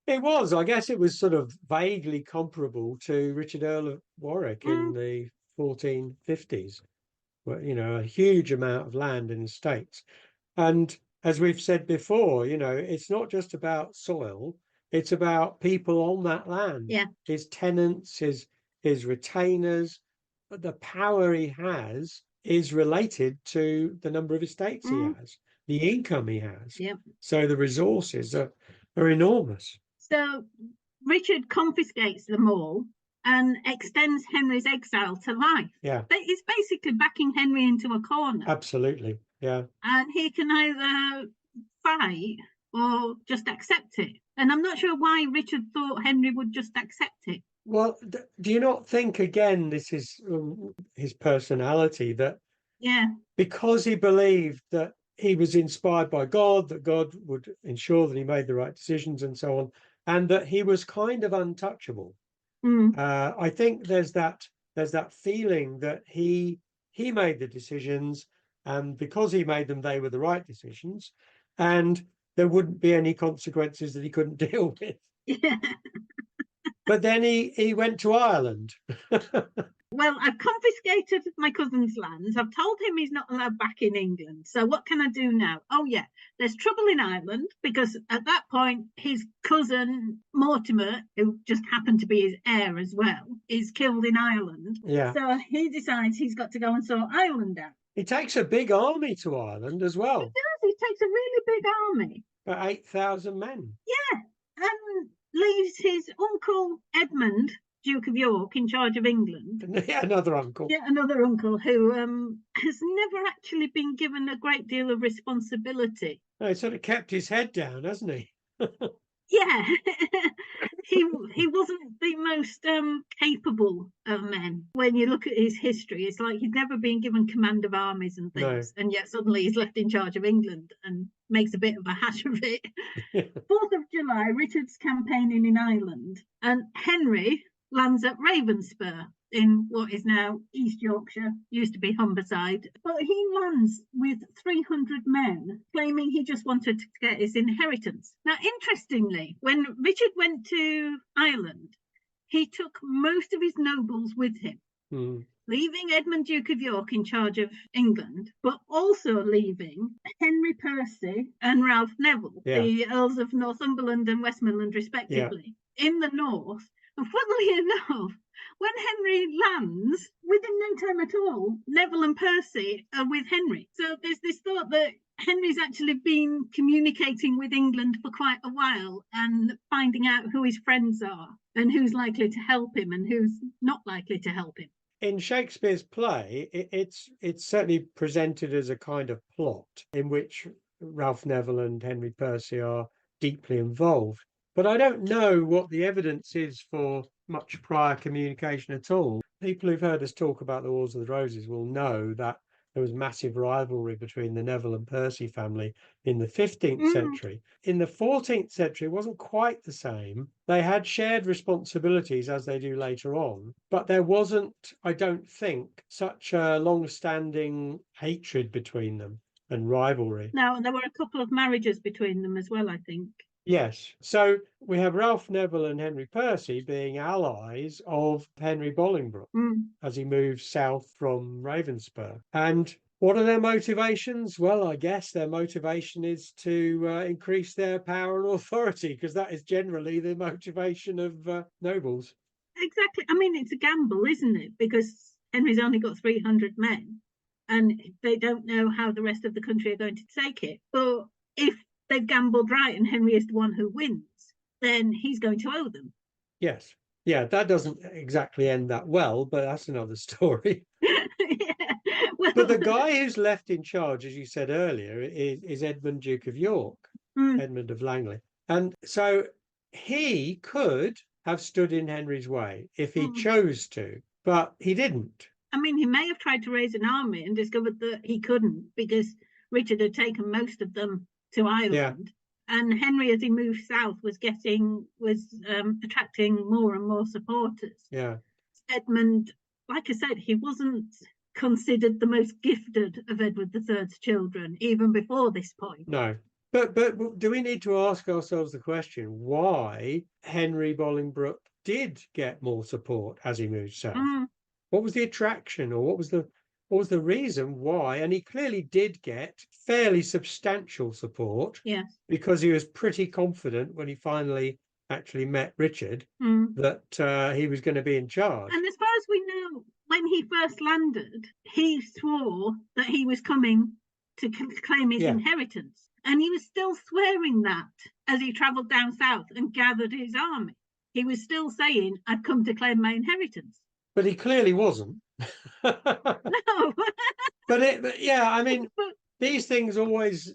It was. I guess it was sort of vaguely comparable to Richard Earl of Warwick in the 1450s, where, a huge amount of land and estates. And as we've said before, it's not just about soil, it's about people on that land. Yeah. His tenants, his retainers, but the power he has is related to the number of estates he has, the income he has. Yep. So the resources are enormous. So Richard confiscates them all and extends Henry's exile to life. Yeah. He's basically backing Henry into a corner. Absolutely. Yeah. And he can either fight or just accept it. And I'm not sure why Richard thought Henry would just accept it. Well, do you not think, again, this is his personality, that because he believed that he was inspired by God, that God would ensure that he made the right decisions and so on, and that he was kind of untouchable. I think there's that feeling that he made the decisions, and because he made them, they were the right decisions, and there wouldn't be any consequences that he couldn't deal with. Yeah. But then he went to Ireland. Well, I've confiscated my cousin's lands. I've told him he's not allowed back in England. So what can I do now? Oh, yeah, there's trouble in Ireland, because at that point, his cousin Mortimer, who just happened to be his heir as well, is killed in Ireland. Yeah. So he decides he's got to go and sort Ireland out. He takes a big army to Ireland as well. He does. He takes a really big army. About 8,000 men. Yeah, and leaves his uncle Edmund, Duke of York, in charge of England. Yeah, another uncle. Yeah, another uncle who has never actually been given a great deal of responsibility. No, he sort of kept his head down, hasn't he? Yeah, he wasn't the most capable of men. When you look at his history, it's like he's never been given command of armies and things, and yet suddenly he's left in charge of England and makes a bit of a hash of it. 4th of July, Richard's campaigning in Ireland, and Henry lands at Ravenspur in what is now East Yorkshire, used to be Humberside. But he lands with 300 men, claiming he just wanted to get his inheritance. Now, interestingly, when Richard went to Ireland, he took most of his nobles with him, leaving Edmund, Duke of York, in charge of England, but also leaving Henry Percy and Ralph Neville, the Earls of Northumberland and Westmoreland, respectively, in the north. And funnily enough, when Henry lands, within no time at all, Neville and Percy are with Henry. So there's this thought that Henry's actually been communicating with England for quite a while and finding out who his friends are and who's likely to help him and who's not likely to help him. In Shakespeare's play, it's certainly presented as a kind of plot in which Ralph Neville and Henry Percy are deeply involved. But I don't know what the evidence is for much prior communication at all. people who've heard us talk about the Wars of the Roses will know that there was massive rivalry between the Neville and Percy family in the 15th century. In the 14th century, it wasn't quite the same. They had shared responsibilities as they do later on, but there wasn't, I don't think, such a long-standing hatred between them and rivalry. Now, there were a couple of marriages between them as well, I think. Yes. So we have Ralph Neville and Henry Percy being allies of Henry Bolingbroke as he moves south from Ravenspur. And what are their motivations? Well, I guess their motivation is to increase their power and authority, because that is generally the motivation of nobles. Exactly. I mean, it's a gamble, isn't it? Because Henry's only got 300 men and they don't know how the rest of the country are going to take it. But if they've gambled right and Henry is the one who wins, then he's going to owe them. Yes. Yeah, that doesn't exactly end that well, but that's another story. Well, but the guy who's left in charge, as you said earlier, is Edmund, Duke of York, Edmund of Langley. And so he could have stood in Henry's way if he chose to, but he didn't. I mean, he may have tried to raise an army and discovered that he couldn't because Richard had taken most of them to Ireland. Yeah. And Henry, as he moved south, was attracting more and more supporters. Yeah. Edmund, like I said, he wasn't considered the most gifted of Edward III's children, even before this point. No. But do we need to ask ourselves the question why Henry Bolingbroke did get more support as he moved south? What was the attraction, or what was the reason why? And he clearly did get fairly substantial support. Yes. Because he was pretty confident when he finally actually met Richard that he was going to be in charge. And as far as we know, when he first landed, he swore that he was coming to claim his inheritance. And he was still swearing that as he travelled down south and gathered his army. He was still saying, I've come to claim my inheritance. But he clearly wasn't. No. I mean, these things always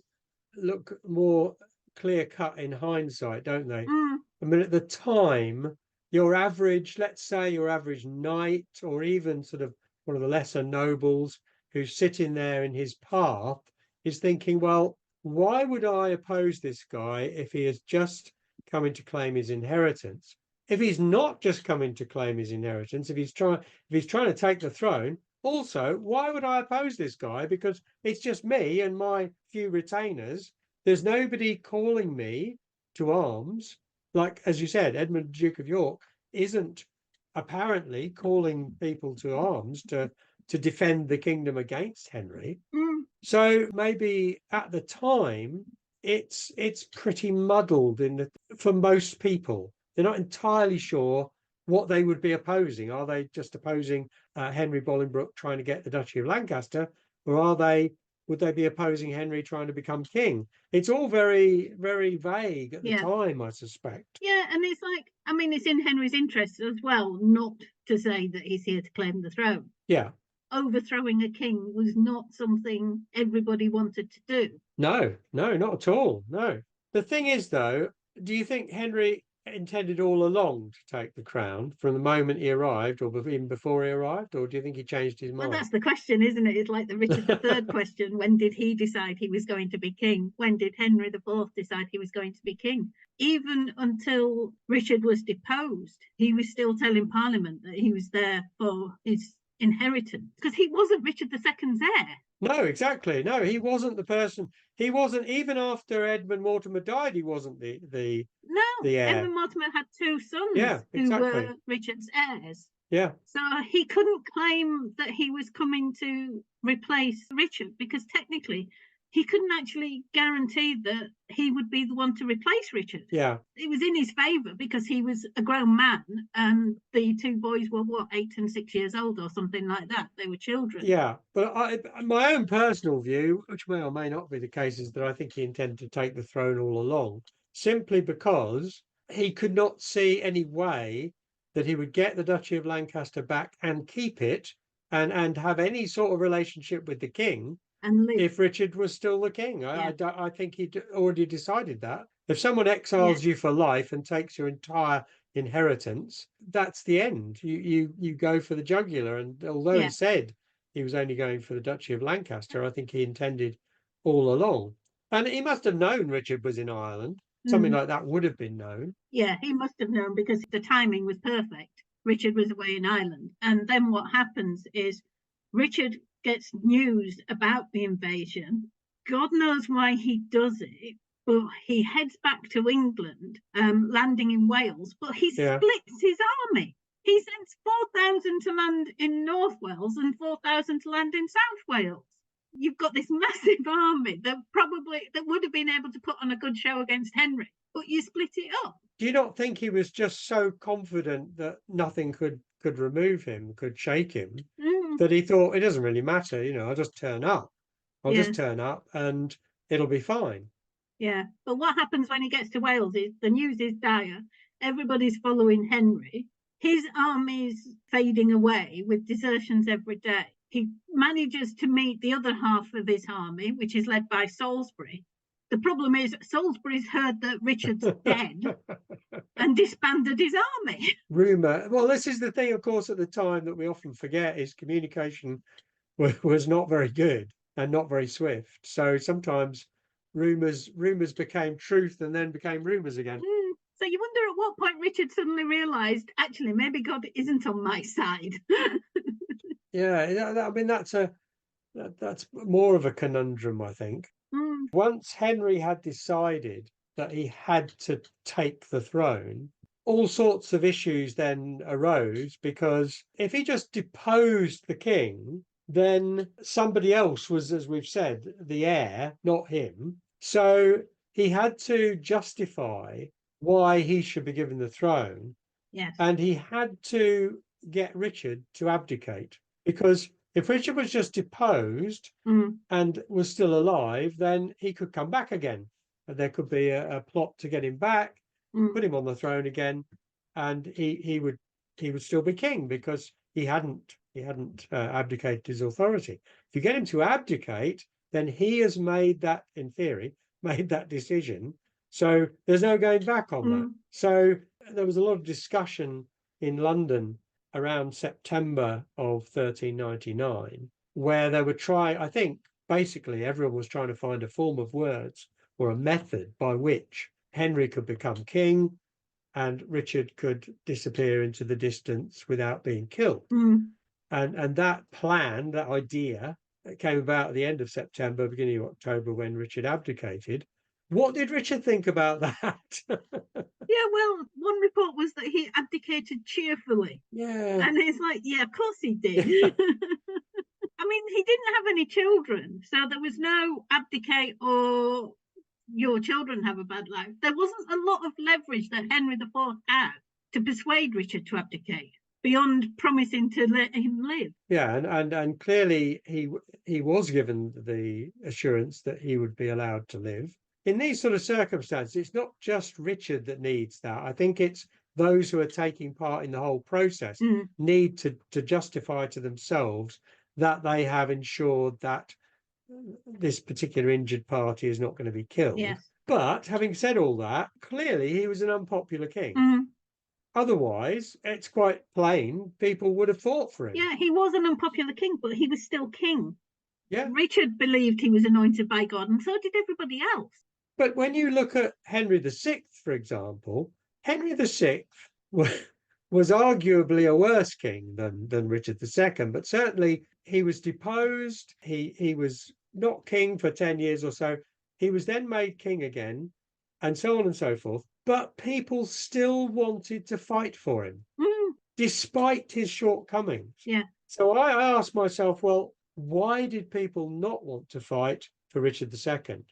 look more clear-cut in hindsight, don't they? I mean, at the time, let's say your average knight, or even sort of one of the lesser nobles who's sitting there in his path, is thinking, well, why would I oppose this guy if he has just coming to claim his inheritance? If he's not just coming to claim his inheritance, if he's trying to take the throne, also, why would I oppose this guy? Because it's just me and my few retainers. There's nobody calling me to arms. Like, as you said, Edmund, Duke of York, isn't apparently calling people to arms to defend the kingdom against Henry. So maybe at the time, it's pretty muddled for most people. They're not entirely sure what they would be opposing. Are they just opposing Henry Bolingbroke trying to get the Duchy of Lancaster, or would they be opposing Henry trying to become king? It's all very, very vague at the time, I suspect. Yeah, and it's like, I mean, it's in Henry's interest as well not to say that he's here to claim the throne. Yeah. Overthrowing a king was not something everybody wanted to do. No, not at all. No. The thing is, though, do you think Henry intended all along to take the crown from the moment he arrived, or even before he arrived, or do you think he changed his mind? Well, that's the question, isn't it? It's like the Richard III question. When did he decide he was going to be king? When did Henry IV decide he was going to be king? Even until Richard was deposed, he was still telling Parliament that he was there for his inheritance, because he wasn't Richard II's heir. No, exactly. No, he wasn't the person. He wasn't, even after Edmund Mortimer died, he wasn't the heir. Edmund Mortimer had two sons who were Richard's heirs. Yeah. So he couldn't claim that he was coming to replace Richard, because technically he couldn't actually guarantee that he would be the one to replace Richard. Yeah. It was in his favour because he was a grown man and the two boys were, 8 and 6 years old or something like that. They were children. Yeah. But my own personal view, which may or may not be the case, is that I think he intended to take the throne all along, simply because he could not see any way that he would get the Duchy of Lancaster back and keep it and have any sort of relationship with the king if Richard was still the king. I think he'd already decided that. If someone exiles you for life and takes your entire inheritance, that's the end. You go for the jugular. And although he said he was only going for the Duchy of Lancaster, I think he intended all along. And he must have known Richard was in Ireland. Something like that would have been known. Yeah, he must have known, because the timing was perfect. Richard was away in Ireland. And then what happens is Richard gets news about the invasion. God knows why he does it, but he heads back to England, landing in Wales, but he splits his army. He sends 4,000 to land in North Wales and 4,000 to land in South Wales. You've got this massive army that would have been able to put on a good show against Henry, but you split it up. Do you not think he was just so confident that nothing could remove him, could shake him, that he thought, it doesn't really matter, I'll just turn up. I'll just turn up and it'll be fine. Yeah, but what happens when he gets to Wales is the news is dire. Everybody's following Henry. His army's fading away with desertions every day. He manages to meet the other half of his army, which is led by Salisbury. The problem is Salisbury's heard that Richard's dead and disbanded his army. Rumour. Well, this is the thing, of course, at the time that we often forget is communication was not very good and not very swift. So sometimes rumours became truth and then became rumours again. So you wonder at what point Richard suddenly realised, actually, maybe God isn't on my side. Yeah, I mean, that's more of a conundrum, I think. Once Henry had decided that he had to take the throne, all sorts of issues then arose, because if he just deposed the king, then somebody else was, as we've said, the heir, not him. So he had to justify why he should be given the throne. Yes. And he had to get Richard to abdicate, because if Richard was just deposed and was still alive, then he could come back again. And there could be a plot to get him back, put him on the throne again, and he would still be king, because he hadn't abdicated his authority. If you get him to abdicate, then he has made that, in theory, made that decision. So there's no going back on that. So there was a lot of discussion in London around September of 1399, where they were trying, I think, basically everyone was trying to find a form of words or a method by which Henry could become king and Richard could disappear into the distance without being killed. And that plan, that idea, came about at the end of September, beginning of October, when Richard abdicated. What did Richard think about that? Yeah, well, one report was that he abdicated cheerfully. Yeah. And it's like, yeah, of course he did. I mean, he didn't have any children, so there was no abdicate or your children have a bad life. There wasn't a lot of leverage that Henry IV had to persuade Richard to abdicate, beyond promising to let him live. Yeah, and clearly he was given the assurance that he would be allowed to live. In these sort of circumstances, it's not just Richard that needs that. I think it's those who are taking part in the whole process need to justify to themselves that they have ensured that this particular injured party is not going to be killed. Yes. But having said all that, clearly he was an unpopular king. Otherwise, it's quite plain, people would have fought for him. Yeah, he was an unpopular king, but he was still king. Yeah. Richard believed he was anointed by God, and so did everybody else. But when you look at Henry VI, for example, Henry VI was arguably a worse king than Richard II, but certainly he was deposed. He was not king for 10 years or so. He was then made king again, and so on and so forth. But people still wanted to fight for him, despite his shortcomings. Yeah. So I asked myself, well, why did people not want to fight for Richard II?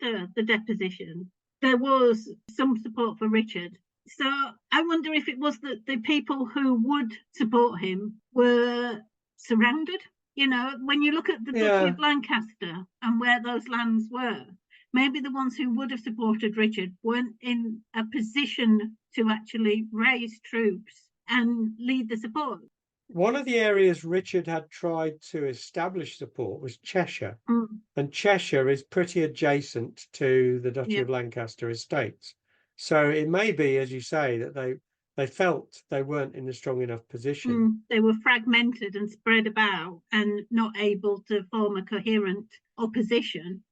After the deposition, there was some support for Richard. So I wonder if it was that the people who would support him were surrounded. You know, when you look at the Duchy of Lancaster and where those lands were, maybe the ones who would have supported Richard weren't in a position to actually raise troops and lead the support. One of the areas Richard had tried to establish support was Cheshire. And Cheshire is pretty adjacent to the Duchy of Lancaster estates. So it may be, as you say, that they felt they weren't in a strong enough position. They were fragmented and spread about and not able to form a coherent opposition.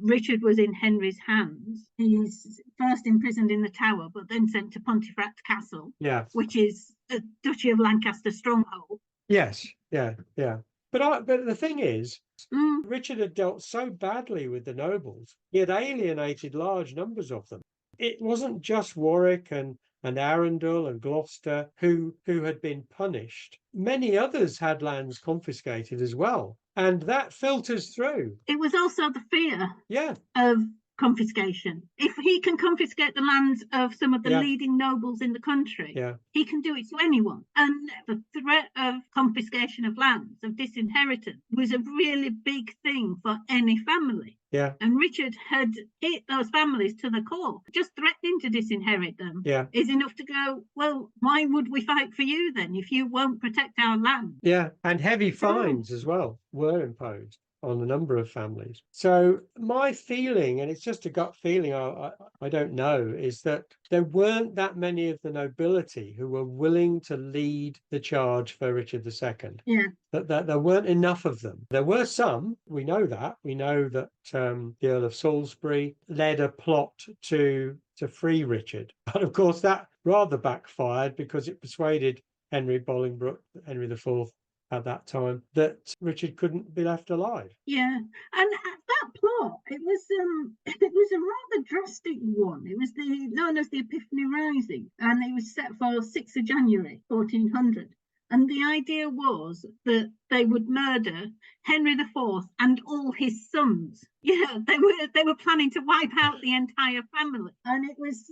Richard was in Henry's hands. He's first imprisoned in the Tower, but then sent to Pontefract Castle, Yeah. which is a Duchy of Lancaster stronghold. Yes. Yeah. Yeah. But the thing is, Mm. Richard had dealt so badly with the nobles. He had alienated large numbers of them. It wasn't just Warwick and Arundel and Gloucester who had been punished. Many others had lands confiscated as well. And that filters through. It was also the fear Yeah. of confiscation. If he can confiscate the lands of some of the Yeah. leading nobles in the country, Yeah. he can do it to anyone. And the threat of confiscation of lands, of disinheritance, was a really big thing for any family. Yeah. And Richard had hit those families to the core. Just threatening to disinherit them Yeah. is enough to go, well, why would we fight for you then if you won't protect our land? Yeah. And heavy fines as well were imposed on a number of families. So my feeling, and it's just a gut feeling, I don't know, is that there weren't that many of the nobility who were willing to lead the charge for Richard II. Yeah. That there weren't enough of them. There were some, we know that. We know that the Earl of Salisbury led a plot to free Richard. But of course that rather backfired because it persuaded Henry Bolingbroke, Henry IV, at that time, that Richard couldn't be left alive. Yeah, and that plot, it was a rather drastic one. It was known as the Epiphany Rising, and it was set for 6th of January 1400. And the idea was that they would murder Henry IV and all his sons. Yeah, they were planning to wipe out the entire family, and it was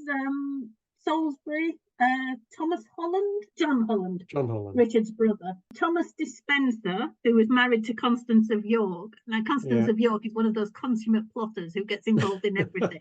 Salisbury, John Holland, Richard's brother. Thomas Despenser, who was married to Constance of York. Now, Constance of York is one of those consummate plotters who gets involved in everything.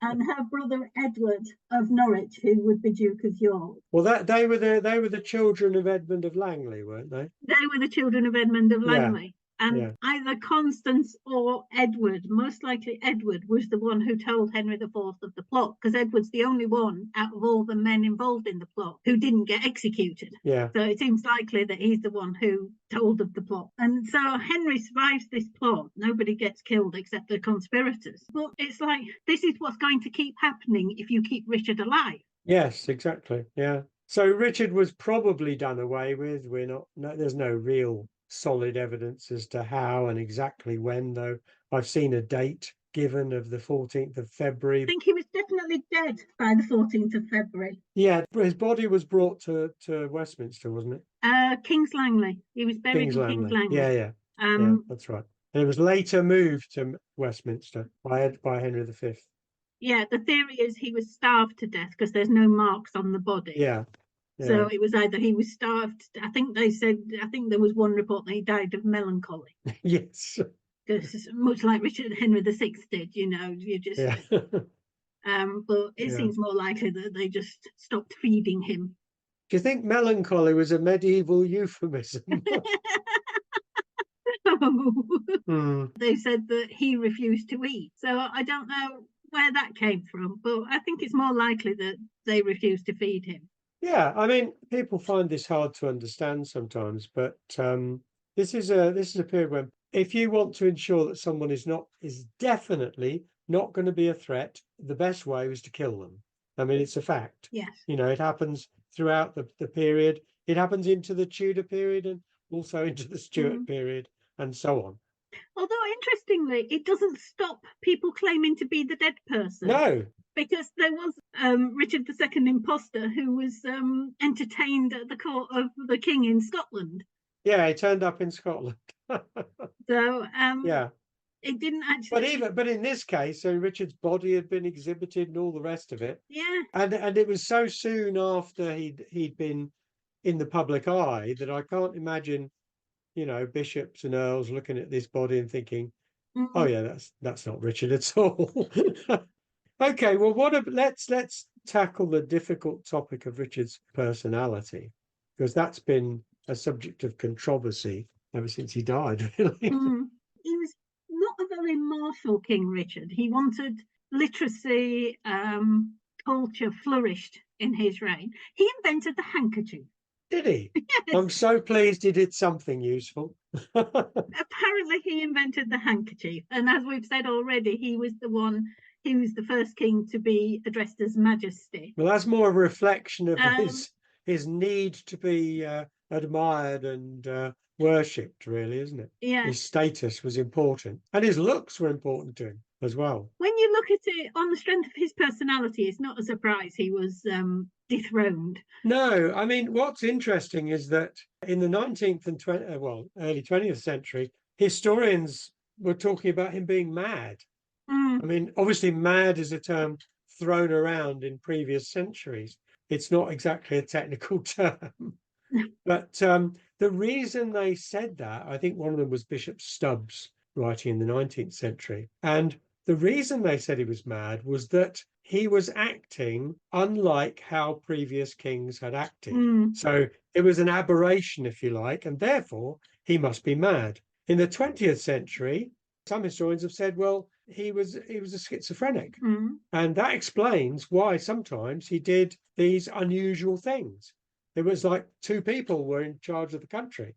And her brother Edward of Norwich, who would be Duke of York. Well, they were the children of Edmund of Langley, weren't they? They were the children of Edmund of Langley. And either Constance or Edward, most likely Edward, was the one who told Henry IV of the plot, because Edward's the only one out of all the men involved in the plot who didn't get executed. Yeah. So it seems likely that he's the one who told of the plot. And so Henry survives this plot. Nobody gets killed except the conspirators. But it's like, this is what's going to keep happening if you keep Richard alive. Yes, exactly. Yeah. So Richard was probably done away with. There's no real solid evidence as to how and exactly when, though. I've seen a date given of the 14th of February. I think he was definitely dead by the 14th of February. Yeah, his body was brought to Westminster, wasn't it? King's Langley. He was buried in King's Langley. Yeah, that's right. And it was later moved to Westminster by Henry V. Yeah, the theory is he was starved to death because there's no marks on the body. Yeah. So it was either he was starved. I think there was one report that he died of melancholy. Yes. Because much like Henry VI did, you just. Yeah. But it seems more likely that they just stopped feeding him. Do you think melancholy was a medieval euphemism? They said that he refused to eat. So I don't know where that came from, but I think it's more likely that they refused to feed him. Yeah, I mean, people find this hard to understand sometimes, but this is a period when, if you want to ensure that someone is definitely not going to be a threat, the best way was to kill them. I mean, it's a fact. Yes. It happens throughout the period. It happens into the Tudor period and also into the Stuart period and so on. Although, interestingly, it doesn't stop people claiming to be the dead person. No. Because there was Richard II imposter who was entertained at the court of the king in Scotland. Yeah, he turned up in Scotland. So it didn't actually. But in this case, so Richard's body had been exhibited and all the rest of it. Yeah. And it was so soon after he'd been in the public eye that I can't imagine, bishops and earls looking at this body and thinking, oh yeah, that's not Richard at all. Okay, well, let's tackle the difficult topic of Richard's personality, because that's been a subject of controversy ever since he died, really. He was not a very martial King Richard. He wanted literacy, culture flourished in his reign, he invented the handkerchief. Did he? Yes. I'm so pleased he did something useful. Apparently he invented the handkerchief, and as we've said already, he was the first king to be addressed as Majesty. Well, that's more a reflection of his need to be admired and worshipped, really, isn't it? Yeah. His status was important, and his looks were important to him as well. When you look at it on the strength of his personality, it's not a surprise he was dethroned. No, I mean, what's interesting is that in the 19th and early 20th century, historians were talking about him being mad. I mean, obviously, mad is a term thrown around in previous centuries. It's not exactly a technical term. But the reason they said that, I think one of them was Bishop Stubbs, writing in the 19th century. And the reason they said he was mad was that he was acting unlike how previous kings had acted. So it was an aberration, if you like, and therefore he must be mad. In the 20th century, some historians have said, well, he was a schizophrenic. And that explains why sometimes he did these unusual things. It was like two people were in charge of the country.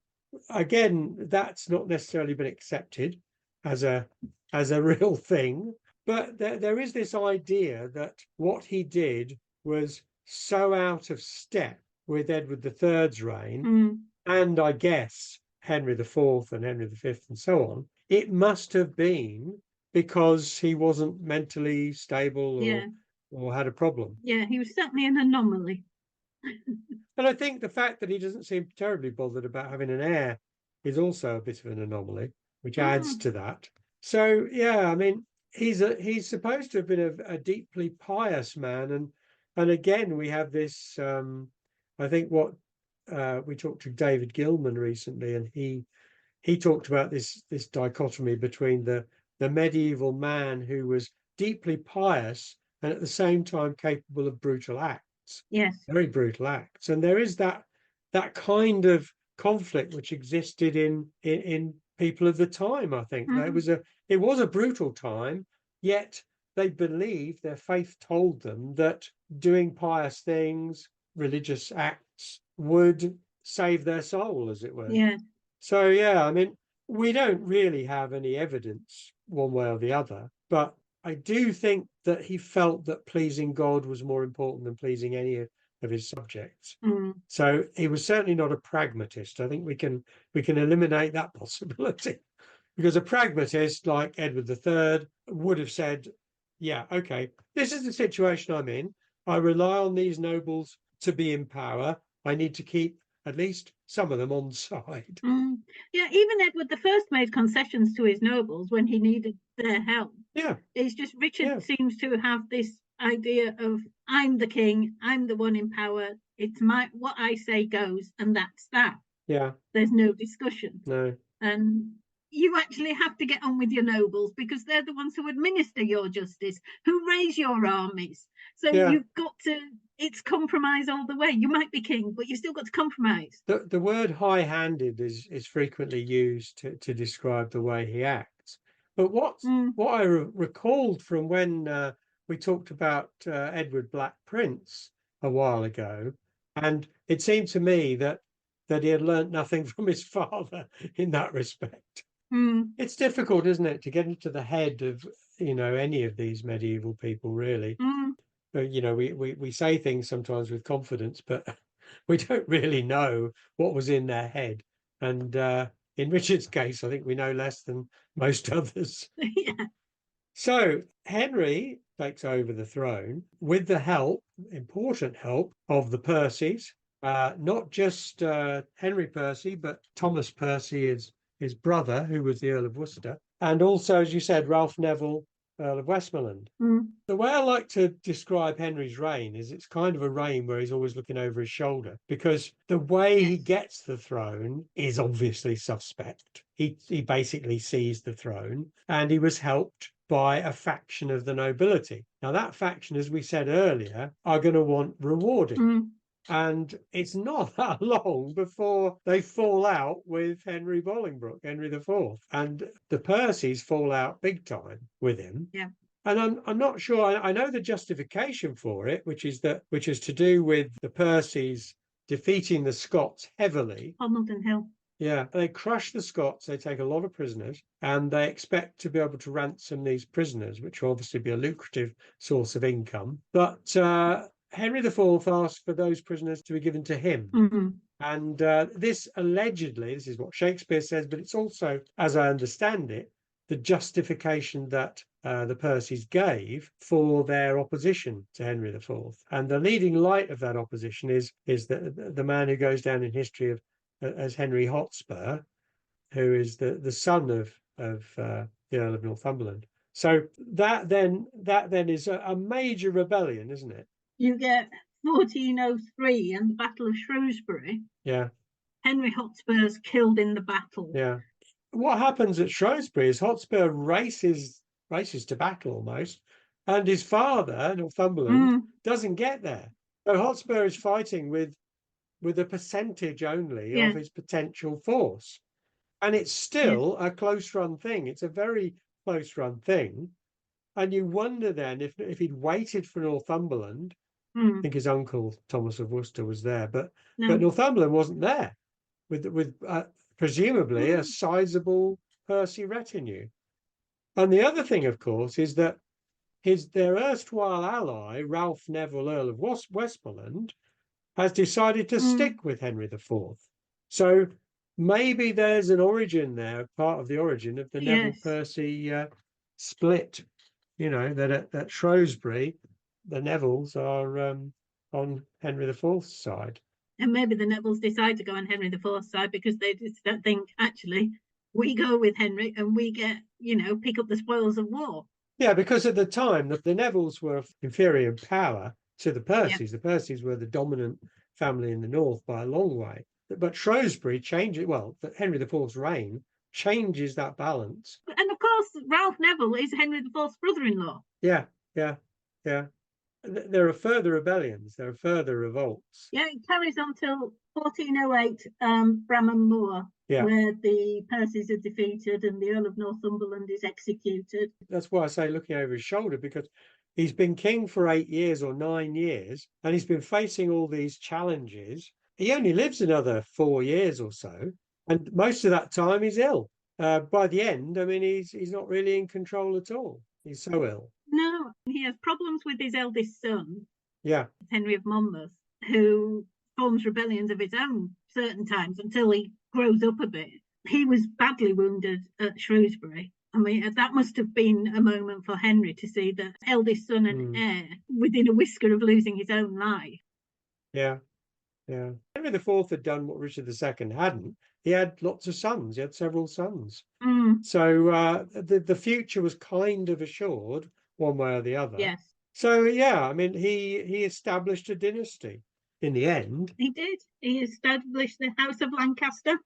Again, that's not necessarily been accepted as a real thing. But there is this idea that what he did was so out of step with Edward III's reign, and I guess Henry IV and Henry V and so on, it must have been because he wasn't mentally stable or had a problem. Yeah, he was certainly an anomaly. And I think the fact that he doesn't seem terribly bothered about having an heir is also a bit of an anomaly, which adds to that. So, yeah, I mean, he's supposed to have been a deeply pious man. And again, we have this, I think we talked to David Gilman recently, and he talked about this dichotomy between the medieval man who was deeply pious and at the same time capable of brutal acts. Yes. Very brutal acts. And there is that kind of conflict which existed in people of the time, I think. It was a brutal time, yet they believed, their faith told them that doing pious things, religious acts, would save their soul, as it were. Yeah. So, yeah, I mean, we don't really have any evidence one way or the other, but I do think that he felt that pleasing God was more important than pleasing any of his subjects. So he was certainly not a pragmatist. I think we can eliminate that possibility, because a pragmatist like Edward III would have said, yeah, okay, this is the situation I'm in. I rely on these nobles to be in power. I need to keep at least some of them on side. Yeah, even Edward I made concessions to his nobles when he needed their help. Yeah. It's just Richard seems to have this idea of, I'm the king, I'm the one in power, it's what I say goes, and that's that. Yeah. There's no discussion. No. And you actually have to get on with your nobles, because they're the ones who administer your justice, who raise your armies. So you've got to, it's compromise all the way. You might be king, but you've still got to compromise. The word high-handed is frequently used to describe the way he acts. But what I recalled from when we talked about Edward Black Prince a while ago, and it seemed to me that he had learnt nothing from his father in that respect. It's difficult, isn't it, to get into the head of any of these medieval people, really. We say things sometimes with confidence, but we don't really know what was in their head. And in Richard's case, I think we know less than most others. Yeah. So Henry takes over the throne with the important help of the Percys, not just Henry Percy, but Thomas Percy, his brother, who was the Earl of Worcester, and also, as you said, Ralph Neville, Earl of Westmoreland. The way I like to describe Henry's reign is it's kind of a reign where he's always looking over his shoulder, because the way he gets the throne is obviously suspect. He basically seized the throne, and he was helped by a faction of the nobility. Now, that faction, as we said earlier, are going to want rewarding. And it's not that long before they fall out with Henry Bolingbroke, Henry IV. And the Percys fall out big time with him. Yeah. And I'm not sure. I know the justification for it, which is to do with the Percys defeating the Scots heavily. Hamilton Hill. Yeah, they crush the Scots. They take a lot of prisoners, and they expect to be able to ransom these prisoners, which will obviously be a lucrative source of income. But Henry IV asked for those prisoners to be given to him. Mm-hmm. And this allegedly, this is what Shakespeare says, but it's also, as I understand it, the justification that the Percys gave for their opposition to Henry IV. And the leading light of that opposition is the man who goes down in history as Henry Hotspur, who is the son of the Earl of Northumberland. So that then is a major rebellion, isn't it? You get 1403 and the Battle of Shrewsbury. Yeah. Henry Hotspur's killed in the battle. Yeah. What happens at Shrewsbury is Hotspur races to battle almost, and his father, Northumberland, doesn't get there. So Hotspur is fighting with a percentage only of his potential force. And it's still a close-run thing. It's a very close-run thing. And you wonder then if he'd waited for Northumberland, I think his uncle Thomas of Worcester was there, but Northumberland wasn't there with presumably a sizable Percy retinue. And the other thing, of course, is that their erstwhile ally, Ralph Neville, Earl of Westmoreland, has decided to stick with Henry IV. So maybe there's an origin there, part of the origin of the Neville-Percy split, that at Shrewsbury, the Nevilles are on Henry IV's side. And maybe the Nevilles decide to go on Henry IV's side because they just think, actually, we go with Henry and we get, pick up the spoils of war. Yeah, because at the time, the Nevilles were inferior in power to the Percys. Yeah. The Percys were the dominant family in the north by a long way. But Shrewsbury changes, Henry IV's reign changes that balance. And of course, Ralph Neville is Henry IV's brother-in-law. Yeah. There are further rebellions. There are further revolts. Yeah, it carries on till 1408, Bramham Moor, where the Percys are defeated and the Earl of Northumberland is executed. That's why I say looking over his shoulder, because he's been king for 8 years or 9 years, and he's been facing all these challenges. He only lives another 4 years or so, and most of that time he's ill. By the end, he's not really in control at all. He's so ill. No, he has problems with his eldest son, Yeah, Henry of Monmouth, who forms rebellions of his own certain times until he grows up a bit. He was badly wounded at Shrewsbury. That must have been a moment for Henry to see the eldest son and heir within a whisker of losing his own life. Yeah. Henry IV had done what Richard II hadn't. He had lots of sons. He had several sons. So the future was kind of assured one way or the other. Yes. So, he established a dynasty in the end. He did. He established the House of Lancaster.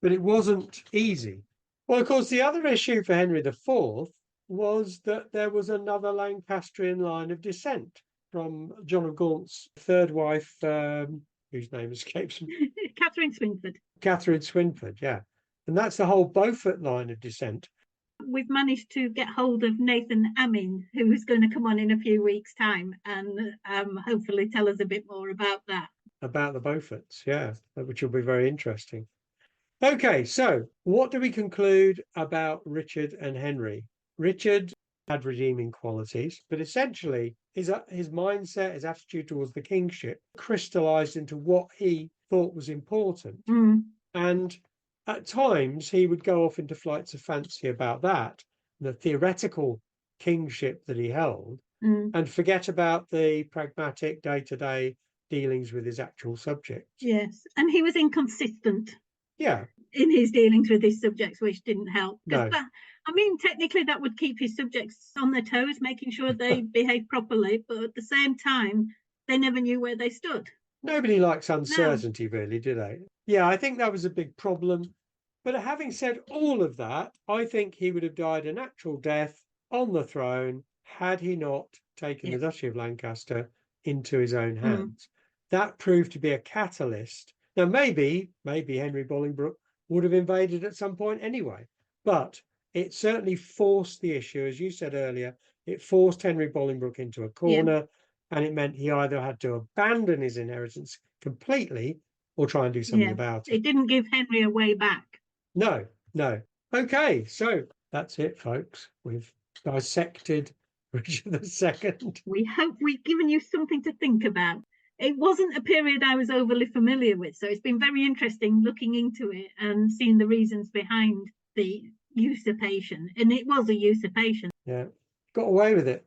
But it wasn't easy. Well, of course, the other issue for Henry IV was that there was another Lancastrian line of descent from John of Gaunt's third wife, whose name escapes me. Catherine Swynford. Catherine Swynford, yeah. And that's the whole Beaufort line of descent. We've managed to get hold of Nathan Amin, who is going to come on in a few weeks' time and hopefully tell us a bit more about that. About the Beauforts, yeah, which will be very interesting. Okay, so what do we conclude about Richard and Henry? Richard had redeeming qualities, but essentially his mindset, his attitude towards the kingship crystallized into what he thought was important. And at times he would go off into flights of fancy about that, the theoretical kingship that he held, and forget about the pragmatic day-to-day dealings with his actual subjects. Yes, and he was inconsistent. Yeah. In his dealings with his subjects, which didn't help. No. Technically that would keep his subjects on their toes, making sure they behave properly, but at the same time, they never knew where they stood. Nobody likes uncertainty, really, do they? Yeah, I think that was a big problem. But having said all of that, I think he would have died a natural death on the throne had he not taken the Duchy of Lancaster into his own hands. That proved to be a catalyst. Now, maybe Henry Bolingbroke would have invaded at some point anyway. But it certainly forced the issue, as you said earlier. It forced Henry Bolingbroke into a corner, and it meant he either had to abandon his inheritance completely or try and do something about it. It didn't give Henry a way back. No. Okay, so that's it, folks. We've dissected Richard II. We hope we've given you something to think about. It wasn't a period I was overly familiar with, so it's been very interesting looking into it and seeing the reasons behind the usurpation. And it was a usurpation. Yeah, got away with it.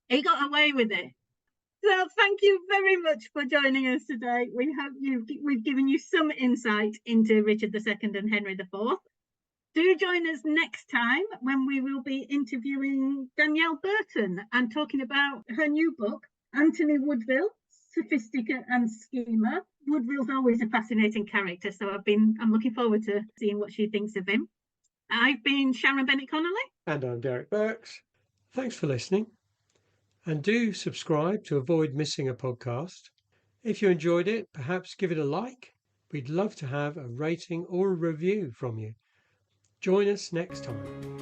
He got away with it. So thank you very much for joining us today. We hope we've given you some insight into Richard II and Henry IV. Do join us next time when we will be interviewing Danielle Burton and talking about her new book, Anthony Woodville, Sophisticate and Schemer. Woodville's always a fascinating character, so I'm looking forward to seeing what she thinks of him. I've been Sharon Bennett Connolly. And I'm Derek Birks. Thanks for listening. And do subscribe to avoid missing a podcast. If you enjoyed it, perhaps give it a like. We'd love to have a rating or a review from you. Join us next time.